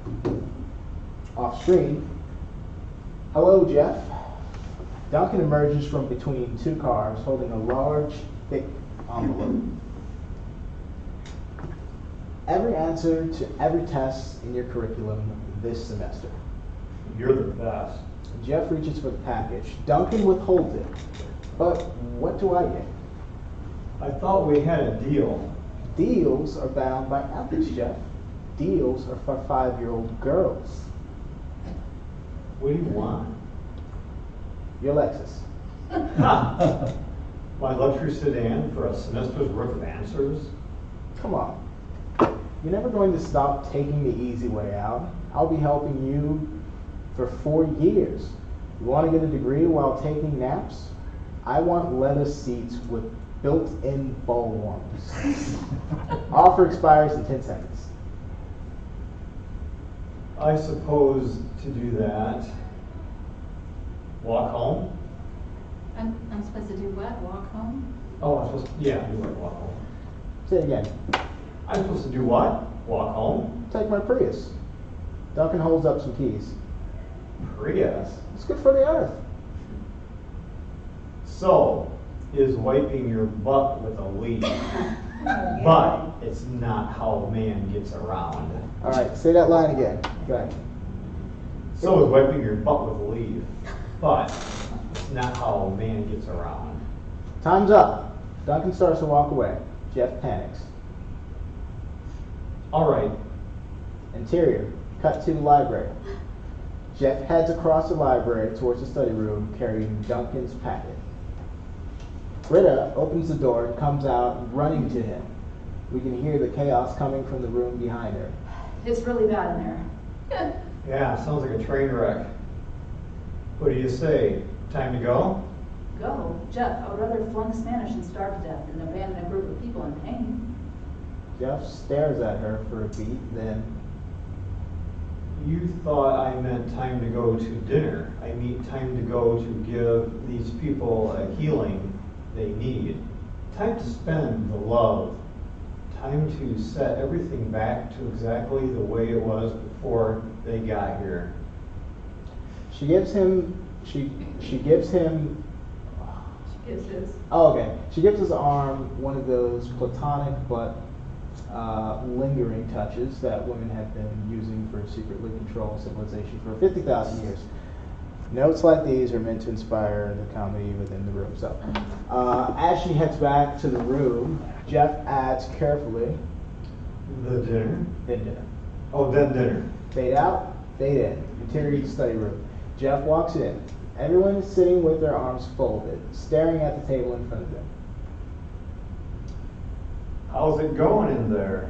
Off screen, hello, Jeff. Duncan emerges from between two cars holding a large, thick envelope. Every answer to every test in your curriculum this semester. You're the best. Jeff reaches for the package. Duncan withholds it. But what do I get? I thought we had a deal. Deals are bound by ethics, Jeff. Deals are for 5-year-old girls. What do you want? Your Lexus. My luxury sedan for a semester's worth of answers? Come on. You're never going to stop taking the easy way out. I'll be helping you for 4 years. You want to get a degree while taking naps? I want leather seats with built-in ball warmers. Offer expires in 10 seconds. I suppose to do that, walk home. I'm supposed to do what? Walk home? Oh, I'm supposed to, yeah, do like walk home. Say it again. I'm supposed to do what? Walk home? Take my Prius. Duncan holds up some keys. Prius? It's good for the earth. So, is wiping your butt with a leaf, but it's not how man gets around. All right, say that line again. Go ahead. So is wiping your butt with a leaf, but it's not how man gets around. Time's up. Duncan starts to walk away. Jeff panics. All right. Interior. Cut to the library. Jeff heads across the library towards the study room carrying Duncan's packet. Britta opens the door and comes out running to him. We can hear the chaos coming from the room behind her. It's really bad in there. Yeah, sounds like a train wreck. What do you say? Time to go? Go. Jeff, I would rather flunk Spanish and starve to death than abandon a group of people in pain. Jeff stares at her for a beat, then... You thought I meant time to go to dinner. I mean time to go to give these people a healing they need. Time to spend the love. Time to set everything back to exactly the way it was before they got here. She gives his. Oh, okay. She gives his arm one of those platonic but lingering touches that women have been using for secretly control civilization for 50,000 years. Notes like these are meant to inspire the comedy within the room. So, as she heads back to the room, Jeff adds carefully, The dinner? then dinner. Oh, then dinner. Fade out, fade in. Interior of the study room. Jeff walks in. Everyone is sitting with their arms folded, staring at the table in front of them. How's it going in there?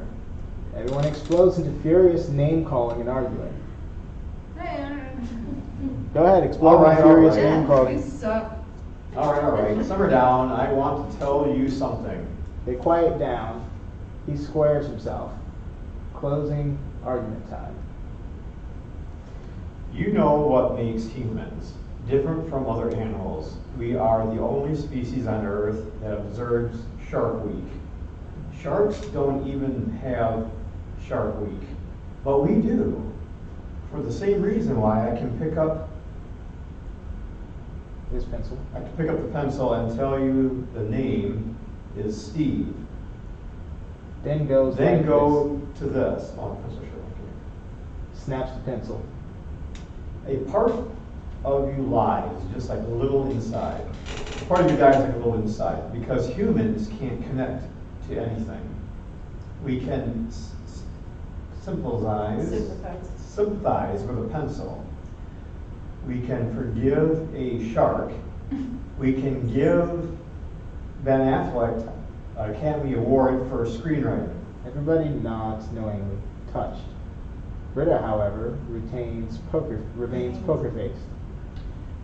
Everyone explodes into furious name-calling and arguing. Go ahead, explode All right, into furious all right. name-calling. suck. All right. Simmer down. I want to tell you something. They quiet down. He squares himself. Closing argument time. You know what makes humans different from other animals. We are the only species on Earth that observes Shark Week. Sharks don't even have Shark Week, but we do. For the same reason why I can pick up this pencil. I can pick up the pencil and tell you the name is Steve. Then goes Then like go to this. Oh, pencil sure. Snaps the pencil. A part of you lies, just like a little inside. A part of you dies like a little inside, because humans can't connect to anything. We can sympathize with a pencil. We can forgive a shark. We can give Ben Affleck an Academy Award for screenwriting. Everybody nods knowingly, touched. Britta, however, remains poker-faced.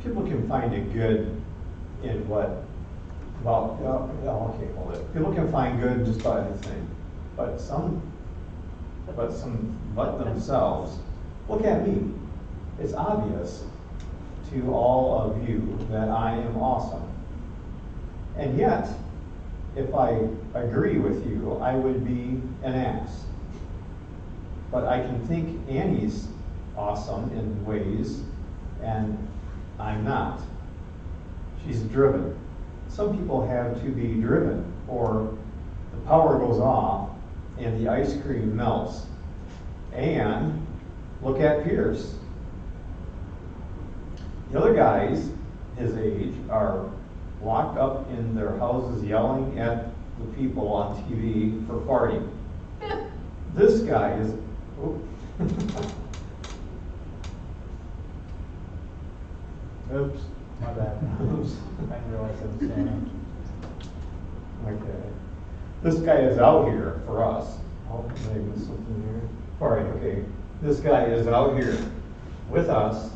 People can find a good in what, well, okay, hold it. People can find good in just about anything, but themselves. Look at me. It's obvious to all of you that I am awesome. And yet, if I agree with you, I would be an ass. But I can think Annie's awesome in ways, and I'm not. She's driven. Some people have to be driven, or the power goes off and the ice cream melts. And look at Pierce. The other guys his age are locked up in their houses yelling at the people on TV for farting. This guy is... Oops, my bad. Oops. I didn't realize I was saying Okay. This guy is out here for us. Oh, did I miss something here? All right, okay. This guy is out here with us.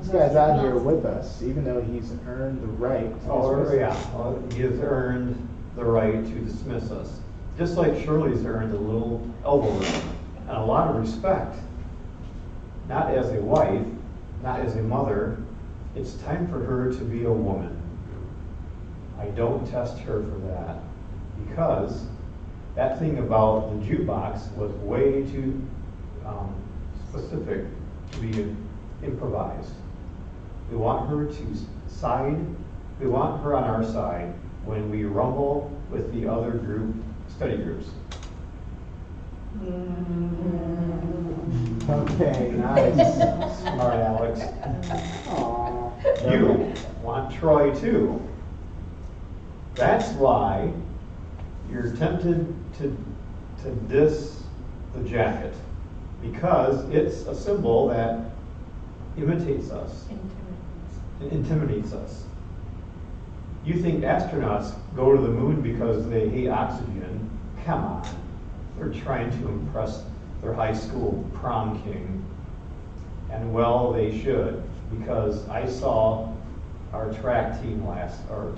This guy's out here with us, even though he's earned the right to dismiss us. Well, he has earned the right to dismiss us. Just like Shirley's earned a little elbow room and a lot of respect. Not as a wife, not as a mother. It's time for her to be a woman. I don't test her for that because that thing about the jukebox was way too specific to be improvised. We want her to side, we want her on our side when we rumble with the other study groups. Okay, nice. Smart Alex. Aww. You want Troy too. That's why you're tempted to diss the jacket, because it's a symbol that imitates us, intimidates us. You think astronauts go to the moon because they hate oxygen? Come on. They're trying to impress their high school prom king. And well, they should, because I saw our track team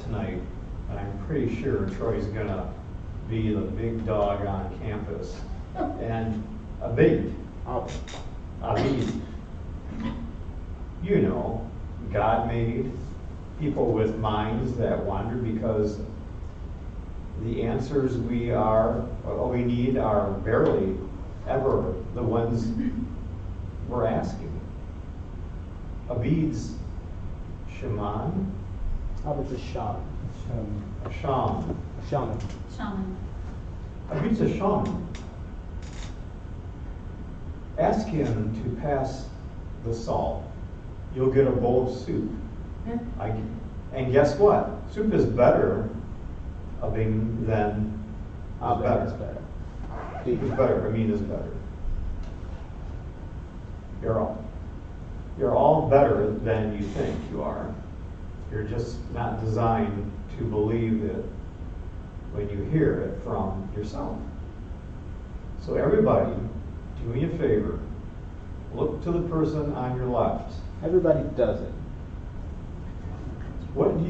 tonight, and I'm pretty sure Troy's gonna be the big dog on campus. And a big, you know, God made people with minds that wander because the answers we need are barely ever the ones we're asking. Abid's shaman? Abid's a shaman. A shaman. A shaman. Shaman. Abid's a shaman. Ask him to pass the salt. You'll get a bowl of soup. And guess what? Soup is better than better. It's better. It's better. I mean, it's better. You're all better than you think you are. You're just not designed to believe it when you hear it from yourself. So everybody, do me a favor. Look to the person on your left. Everybody does it. What do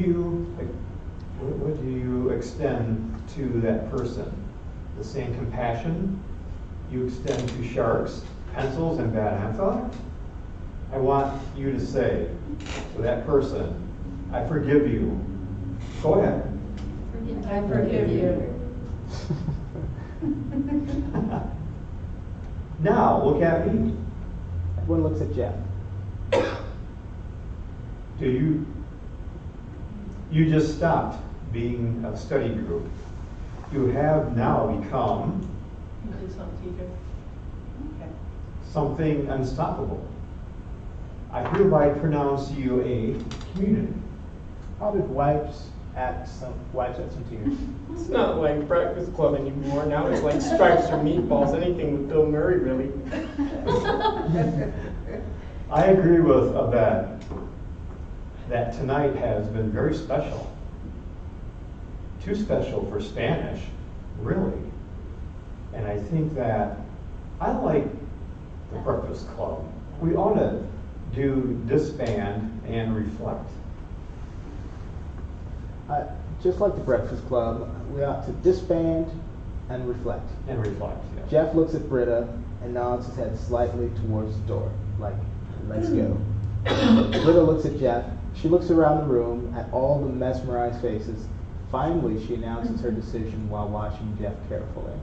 you extend to that person? The same compassion you extend to sharks, pencils, and bad antha? I want you to say to that person, I forgive you. Go ahead. I forgive you. Now, look at me. Everyone looks at Jeff. You just stopped being a study group. You have now become something unstoppable. I hereby pronounce you a community. How did wipes at some tears? It's not like Breakfast Club anymore. Now it's like stripes or meatballs, anything with Bill Murray, really. I agree with Abed that tonight has been very special. Too special for Spanish, really. And I think that I like the Breakfast Club. We ought to do disband and reflect. Just like the Breakfast Club, we ought to disband and reflect. And reflect, yeah. Jeff looks at Britta and nods his head slightly towards the door, like, let's go. Britta looks at Jeff. She looks around the room at all the mesmerized faces. Finally, she announces her decision while watching Jeff carefully.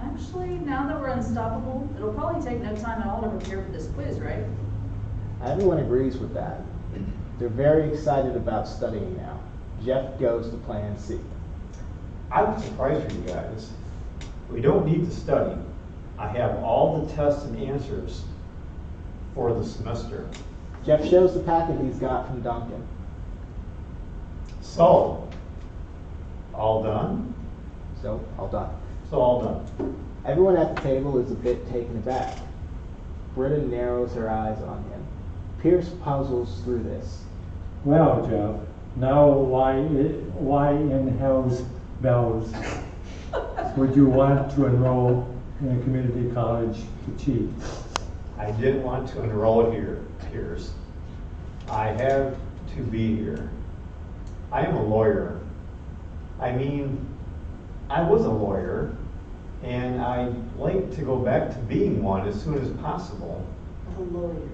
Actually, now that we're unstoppable, it'll probably take no time at all to prepare for this quiz, right? Everyone agrees with that. They're very excited about studying now. Jeff goes to plan C. I'm surprised for you guys. We don't need to study. I have all the tests and answers for the semester. Jeff shows the packet he's got from Duncan. So, all done? So, all done. So, all done. Everyone at the table is a bit taken aback. Britta narrows her eyes on him. Pierce puzzles through this. Well, Jeff, now why in hell's bells would you want to enroll in a community college to cheat? I didn't want to enroll here, Pierce. I have to be here. I am a lawyer. I mean, I was a lawyer, and I'd like to go back to being one as soon as possible. A lawyer.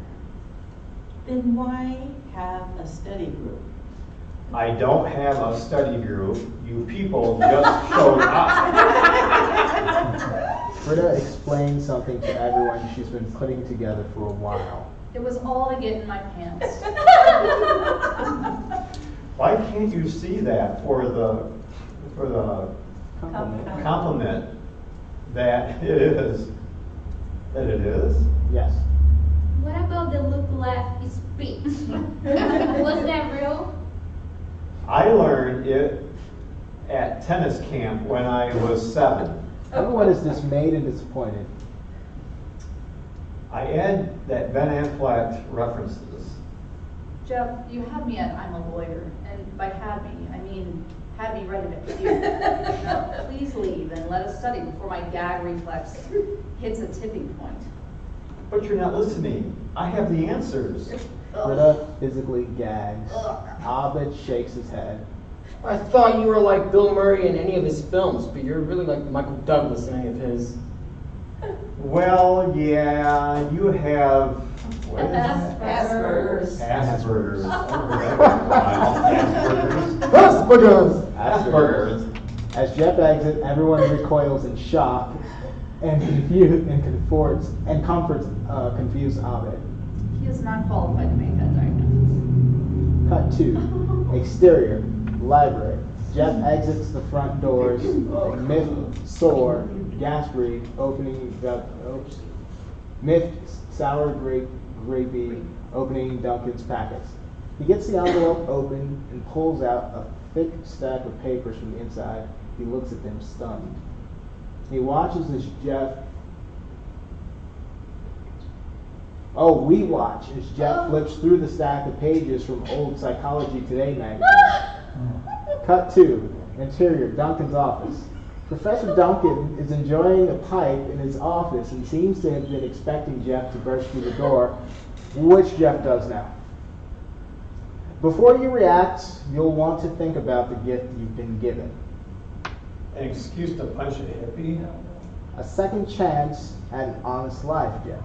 Then why have a study group? I don't have a study group. You people just showed up. Britta explained something to everyone she's been putting together for a while. It was all to get in my pants. Why can't you see that for the compliment that it is? That it is? Yes. What about the look left speech? Was that real? I learned it at tennis camp when I was 7. Everyone is dismayed and disappointed. I add that Ben Affleck references. Jeff, you had me at I'm a lawyer, and by had me, I mean had me ready to puke. Now, please leave and let us study before my gag reflex hits a tipping point. But you're not listening. I have the answers. Britta physically gags. Abed shakes his head. I thought you were like Bill Murray in any of his films, but you're really like Michael Douglas in any of his. Well, yeah, you have what is it? Asperger's. Asperger's. Asperger's. As Jeff exits, everyone recoils in shock and comforts confused Abed. He is not qualified to make that diagnosis. Cut 2. Exterior. Library. Jeff exits the front doors. Miffed, sore, gas breathe, miffed, sour grapey, opening Duncan's packets. He gets the envelope open and pulls out a thick stack of papers from the inside. He looks at them stunned. He watches as we watch as Jeff flips through the stack of pages from old Psychology Today magazine. Cut 2. Interior, Duncan's office. Professor Duncan is enjoying a pipe in his office and seems to have been expecting Jeff to burst through the door, which Jeff does now. Before you react, you'll want to think about the gift you've been given. An excuse to punch a hippie? A second chance at an honest life, Jeff.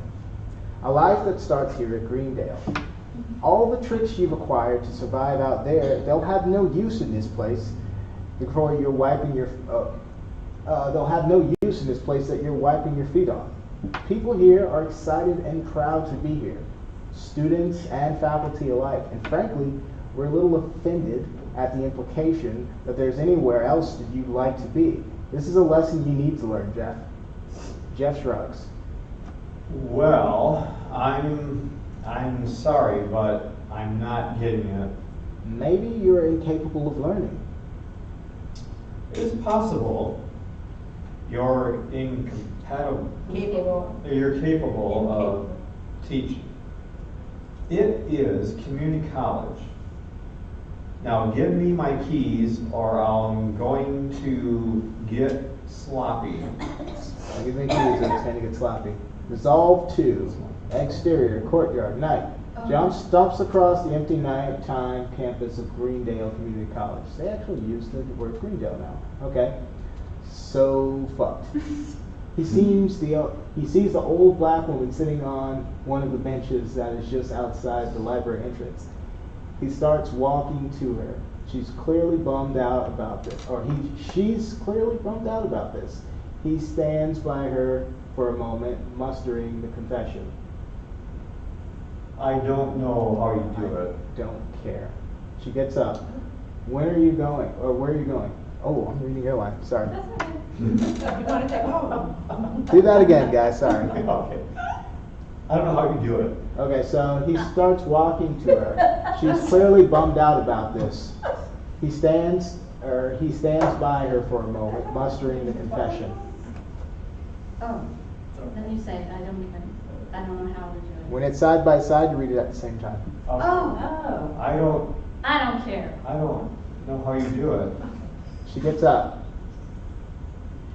A life that starts here at Greendale. All the tricks you've acquired to survive out there, they'll have no use in this place before you're wiping your... they'll have no use in this place that you're wiping your feet on. People here are excited and proud to be here. Students and faculty alike. And frankly, we're a little offended at the implication that there's anywhere else that you'd like to be. This is a lesson you need to learn, Jeff. Jeff shrugs. Well, I'm sorry, but I'm not getting it. Maybe you're incapable of learning. It's possible. You're You're capable of teaching. It is community college. Now give me my keys or I'm going to get sloppy. I'll give me keys or it's going to get sloppy. Resolve 2. Exterior, courtyard, night. John stumps across the empty nighttime campus of Greendale Community College. They actually use the word Greendale now. Okay. So fucked. He sees the old black woman sitting on one of the benches that is just outside the library entrance. He starts walking to her. She's clearly bummed out about this. She's clearly bummed out about this. He stands by her for a moment, mustering the confession. I don't know how you do it. Don't care. She gets up. When are you going? Or where are you going? Oh, I'm reading your line. Sorry. You want to take home? Do that again, guys. Sorry. Okay. I don't know how you do it. Okay, so he starts walking to her. She's clearly bummed out about this. He stands by her for a moment, mustering the confession. Oh, then you say, I don't know how to do it. When it's side by side, you read it at the same time. Oh. I don't care. I don't know how you do it. She gets up.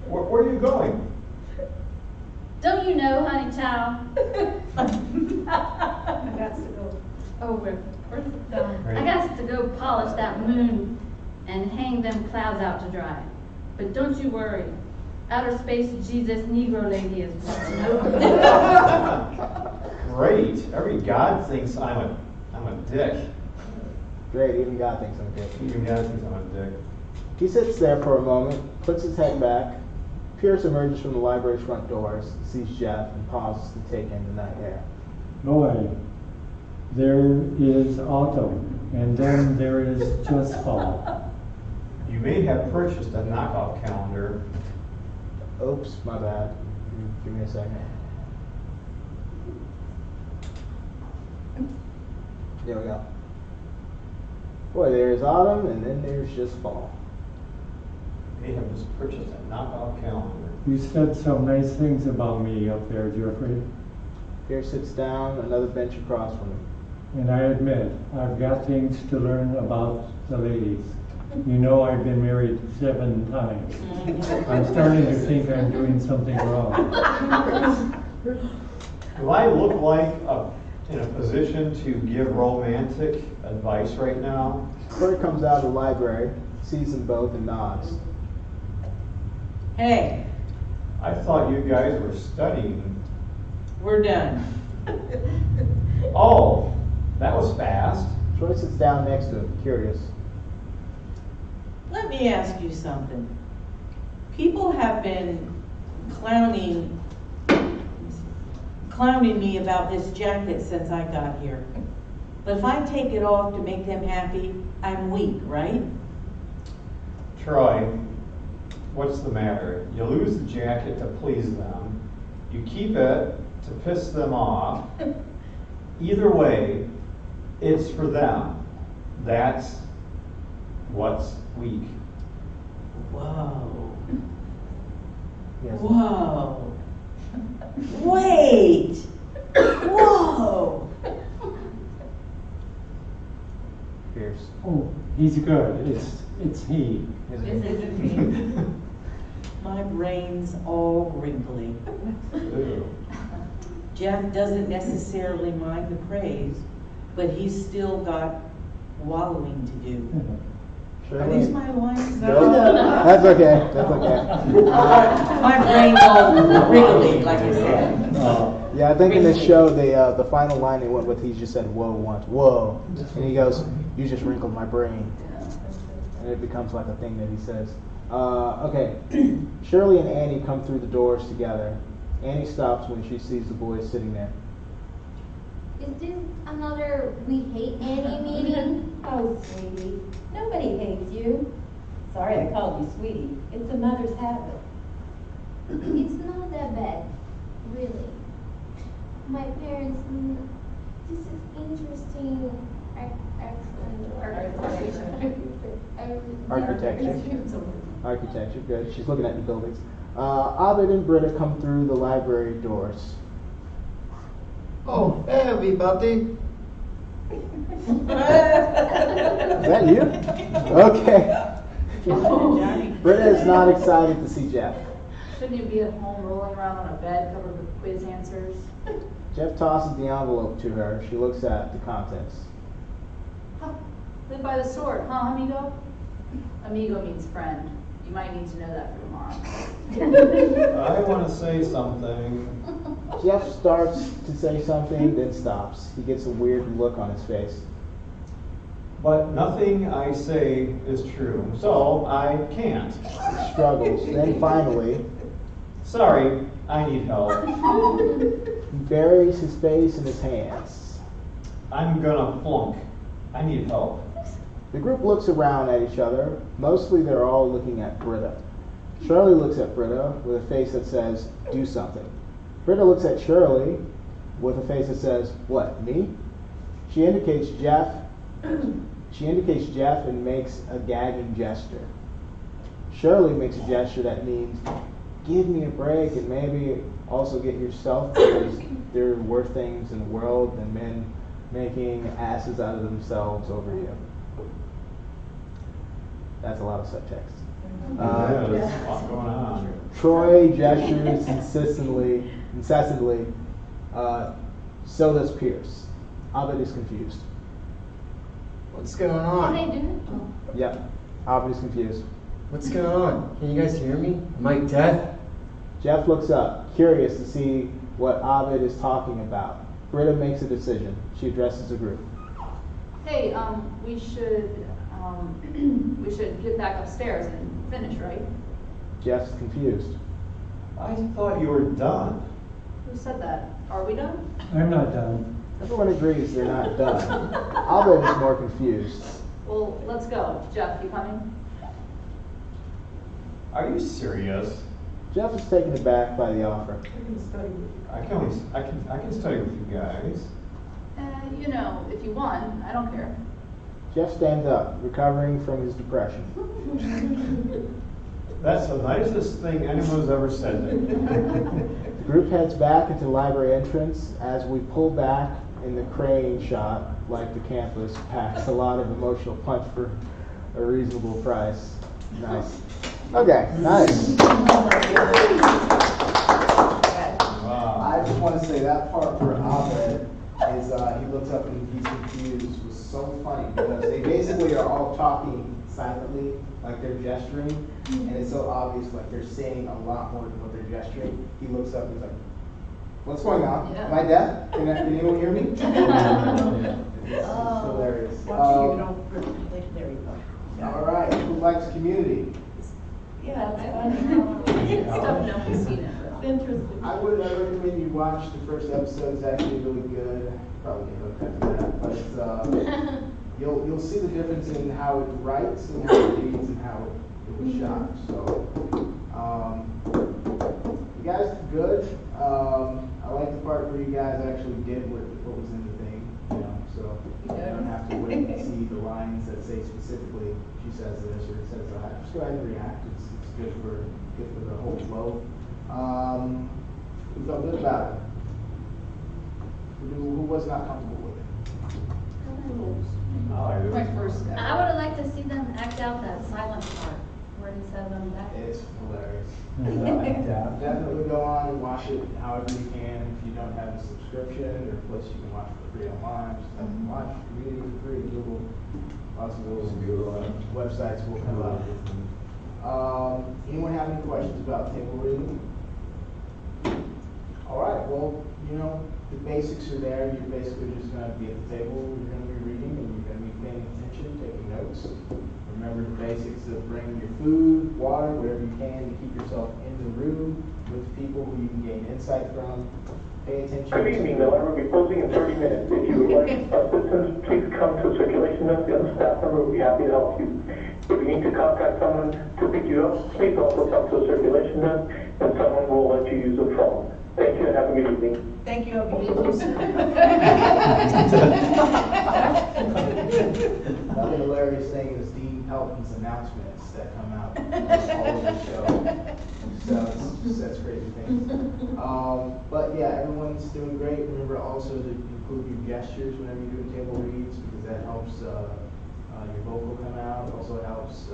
Where are you going? Don't you know, honey child? That's to go. Oh, we're I got to go polish that moon and hang them clouds out to dry. But don't you worry. Outer space Jesus Negro lady is Great. Every God thinks I'm a dick. Great, even God thinks I'm a dick. Even God thinks I'm a dick. He sits there for a moment, puts his head back. Pierce emerges from the library's front doors, sees Jeff, and pauses to take in the night air. Boy, there is autumn, and then there is just fall. You may have purchased a knockoff calendar. Oops, my bad. Give me a second. There we go. Boy, there's autumn, and then there's just fall. You may have just purchased a knockoff calendar. You said some nice things about me up there, Jeffrey. Pierce sits down, another bench across from him. And I admit, I've got things to learn about the ladies. You know I've been married 7 times. I'm starting to think I'm doing something wrong. Do I look like in a position to give romantic advice right now? Troy comes out of the library, sees them both, and nods. Hey, I thought you guys were studying. we're done. Oh, that was fast. Troy sits down next to him, curious. Let me ask you something. People have been clowning me about this jacket since I got here. But if I take it off to make them happy, I'm weak, right? Troy, what's the matter? You lose the jacket to please them. You keep it to piss them off. Either way, it's for them. That's what's weak. Whoa. Yes. Whoa. Wait. Whoa. Pierce. Oh, he's good. It's he. Is My brain's all wrinkly. Jeff doesn't necessarily mind the praise, but he's still got wallowing to do. Are these my lines? No, that's okay. That's okay. My brain's all wrinkly, like I said. Yeah, I think in this show, the final line they went with, he just said "whoa" once, "whoa," and he goes, "You just wrinkled my brain," and it becomes like a thing that he says. Okay, Shirley and Annie come through the doors together. Annie stops when she sees the boys sitting there. Is this another We Hate Annie meeting? Oh, sweetie, nobody hates you. Sorry I called you sweetie. It's a mother's habit. It's not that bad, really. My parents, this is interesting Architecture, good. She's looking at the buildings. Ovid and Britta come through the library doors. Oh, hey everybody. Is that you? Okay. Britta is not excited to see Jeff. Shouldn't you be at home rolling around on a bed covered with quiz answers? Jeff tosses the envelope to her. She looks at the contents. Huh. Live by the sword, huh, amigo? Amigo means friend. You might need to know that for tomorrow. I want to say something. Jeff starts to say something, then stops. He gets a weird look on his face. But nothing I say is true, so I can't. He struggles. Then finally, sorry, I need help. He buries his face in his hands. I'm gonna flunk. I need help. The group looks around at each other. Mostly they're all looking at Britta. Shirley looks at Britta with a face that says, do something. Britta looks at Shirley with a face that says, what, me? She indicates Jeff and makes a gagging gesture. Shirley makes a gesture that means, give me a break and maybe also get yourself, because there are worse things in the world than men making asses out of themselves over you. That's a lot of subtext. There's a lot going on. Troy gestures incessantly. So does Pierce. Ovid is confused. What's going Can on? they do it? Yep. Obviously confused. What's going on? Can you guys hear me? Am I deaf? Jeff looks up, curious to see what Ovid is talking about. Britta makes a decision. She addresses the group. Hey, we should get back upstairs and finish, right? Jeff's confused. I thought you were done. Who said that? Are we done? I'm not done. Everyone agrees they're not done. Ovid is more confused. Well, let's go. Jeff, you coming? Are you serious? Jeff is taken aback by the offer. I can study with you guys. You know, if you want, I don't care. Jeff stands up, recovering from his depression. That's the nicest thing anyone's ever said to me. The group heads back into the library entrance. As we pull back in the crane shot, like the campus, packs a lot of emotional punch for a reasonable price. Nice. Okay, nice. I just want to say that part for Abed is he looks up and he's confused was so funny because they basically are all talking silently, like they're gesturing, and it's so obvious like they're saying a lot more than what they're gesturing. He looks up and he's like, "What's going on? Am I deaf? Can anyone hear me?" It's hilarious. There you go. All right, who likes Community? Yeah, it's funny. Stuff no one's seen it. It's interesting. I would recommend you watch the first episode. It's actually really good. Probably get hooked after that, but it's you'll see the difference in how it writes and how it reads and how it was shot. So you guys did good. I like the part where you guys actually did what was in the thing, you know. So you don't have to wait to see the lines that say specifically she says this or it says that. Just go ahead and react. It's good for the whole flow. Who felt good about it? Who was not comfortable with it? My first. I would have liked to see them act out that silent part where he says I'm deaf. It's hilarious. Definitely go on and watch it however you can. If you don't have a subscription or a place you can watch for free online, just have to watch Community for free. Google lots of those websites will come up. Anyone have any questions about table reading? All right, well, you know, the basics are there. You're basically just going to be at the table. You're going to be reading and you're going to be paying attention, taking notes. Remember the basics of bringing your food, water, whatever you can to keep yourself in the room with people who you can gain insight from. Pay attention. Good evening, the library will be closing in 30 minutes. If you would like assistance, please come to circulation desk. The other staff member will be happy to help you. If you need to contact someone to pick you up, please also come to circulation desk and someone will let you use the phone. Thank you and have a good evening. Thank you, Obi. Another hilarious thing is Dean Pelton's announcements that come out all over the show. So that's crazy things. But yeah, everyone's doing great. Remember also to include your gestures whenever you're doing table reads because that helps your vocal come out. It also helps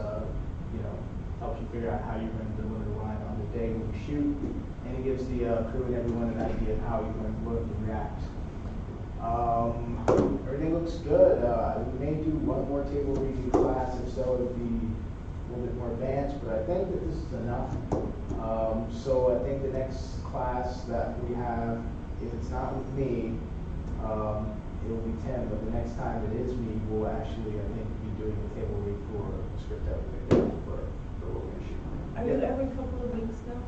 helps you figure out how you're going to deliver the line on the day when you shoot, and it gives the crew and everyone an idea of how you're going to look and react. Everything looks good. We may do one more table reading class or so. It'll be a little bit more advanced, but I think that this is enough. So I think the next class that we have, if it's not with me, it'll be Tim, but the next time it is me, we'll actually, I think, be doing a table read for a script that we're going to do for what we're going to shoot. Are you every couple of weeks now?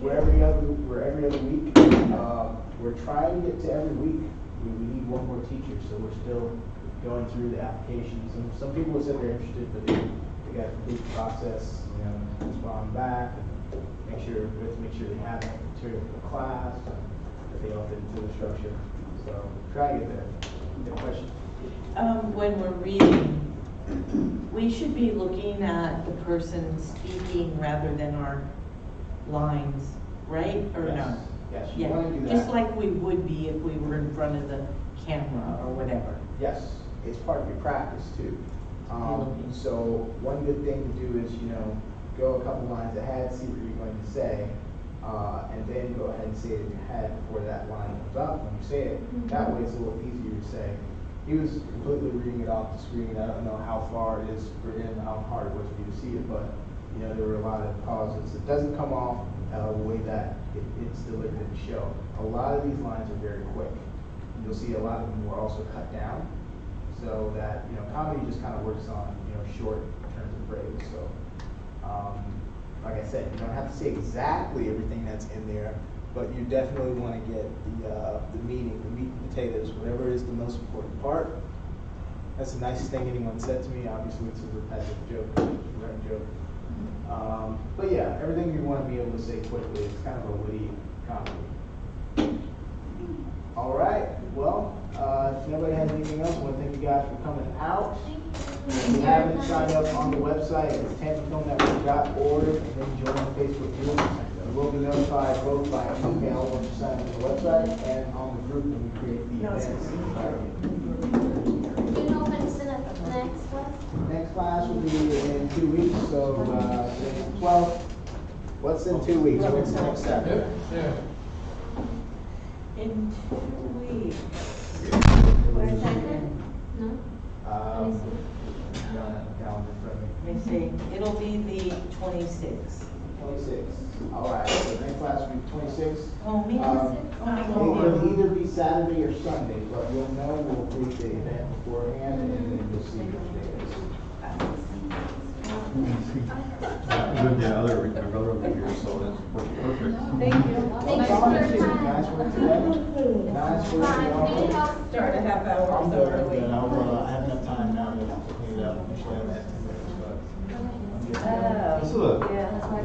We're every other week. We're trying to get to every week. We need one more teacher, so we're still going through the applications. And some people have said they're interested, but they got to complete the process, respond back, make sure they have that material for the class, that they all fit into the structure. So try to get there. Good question. When we're reading, we should be looking at the person speaking rather than our lines, right? Or yes. no? Yes, you Yeah, want to do that. just like we would be if we were in front of the camera or whatever. Yes, it's part of your practice too. So one good thing to do is, go a couple lines ahead, see what you're going to say, and then go ahead and say it in your head before that line comes up when you say it. That way it's a little easier to say he was completely reading it off the screen. I don't know how far it is for him, how hard it was for you to see it, but you know, there were a lot of pauses. It doesn't come off the way that it's delivered in the show. A lot of these lines are very quick. You'll see a lot of them were also cut down, so that, you know, comedy just kind of works on, you know, short terms of phrase. So, like I said, you don't have to say exactly everything that's in there, but you definitely want to get the meaning, the meat and potatoes, whatever is the most important part. That's the nicest thing anyone said to me. Obviously, it's a repetitive joke, it's a running joke. But yeah, everything you want to be able to say quickly. It's kind of a witty comedy. All right. Well, if nobody has anything else, I want to thank you guys for coming out. If you haven't signed up on the website, it's tampafilmnetwork.org, and then join the Facebook group. You will be notified both by email once you sign up on the website and on the group when we create the events. Do you know when it's in the next class? Next class will be in 2 weeks, so today's the 12th. What's in 2 weeks? What's the next step? In 2 weeks. Where's that? No? I don't have a calendar in front of me. Let me see, it'll be the 26th. 26. All right, so next class will be 26. Oh, me? It will either be Saturday or Sunday, but you'll know, we'll create the event beforehand, and then you'll see which day it is. With the other, my brother over here, so that's perfect. Thank you. Thanks for your time. Nice work today. Nice work. Bye. Start a half hour or so early. I have enough time now to clean it up. Usually I'm at 10 minutes, but I'm getting there. This is a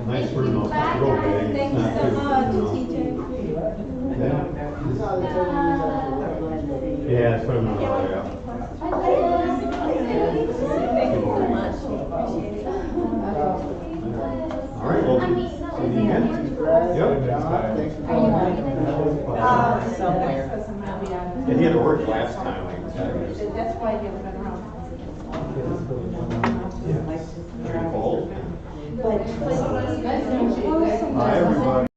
nice version of Bye, road guys. bag. Thank It's you not so too- much, Yeah, that's what I'm gonna worry about. Thank you so much. Appreciate it. All right, well, see you again. Thanks for coming. Somewhere. Yeah, he had to work last time. That's why you haven't been around. Pretty cold. But. Hi, everybody.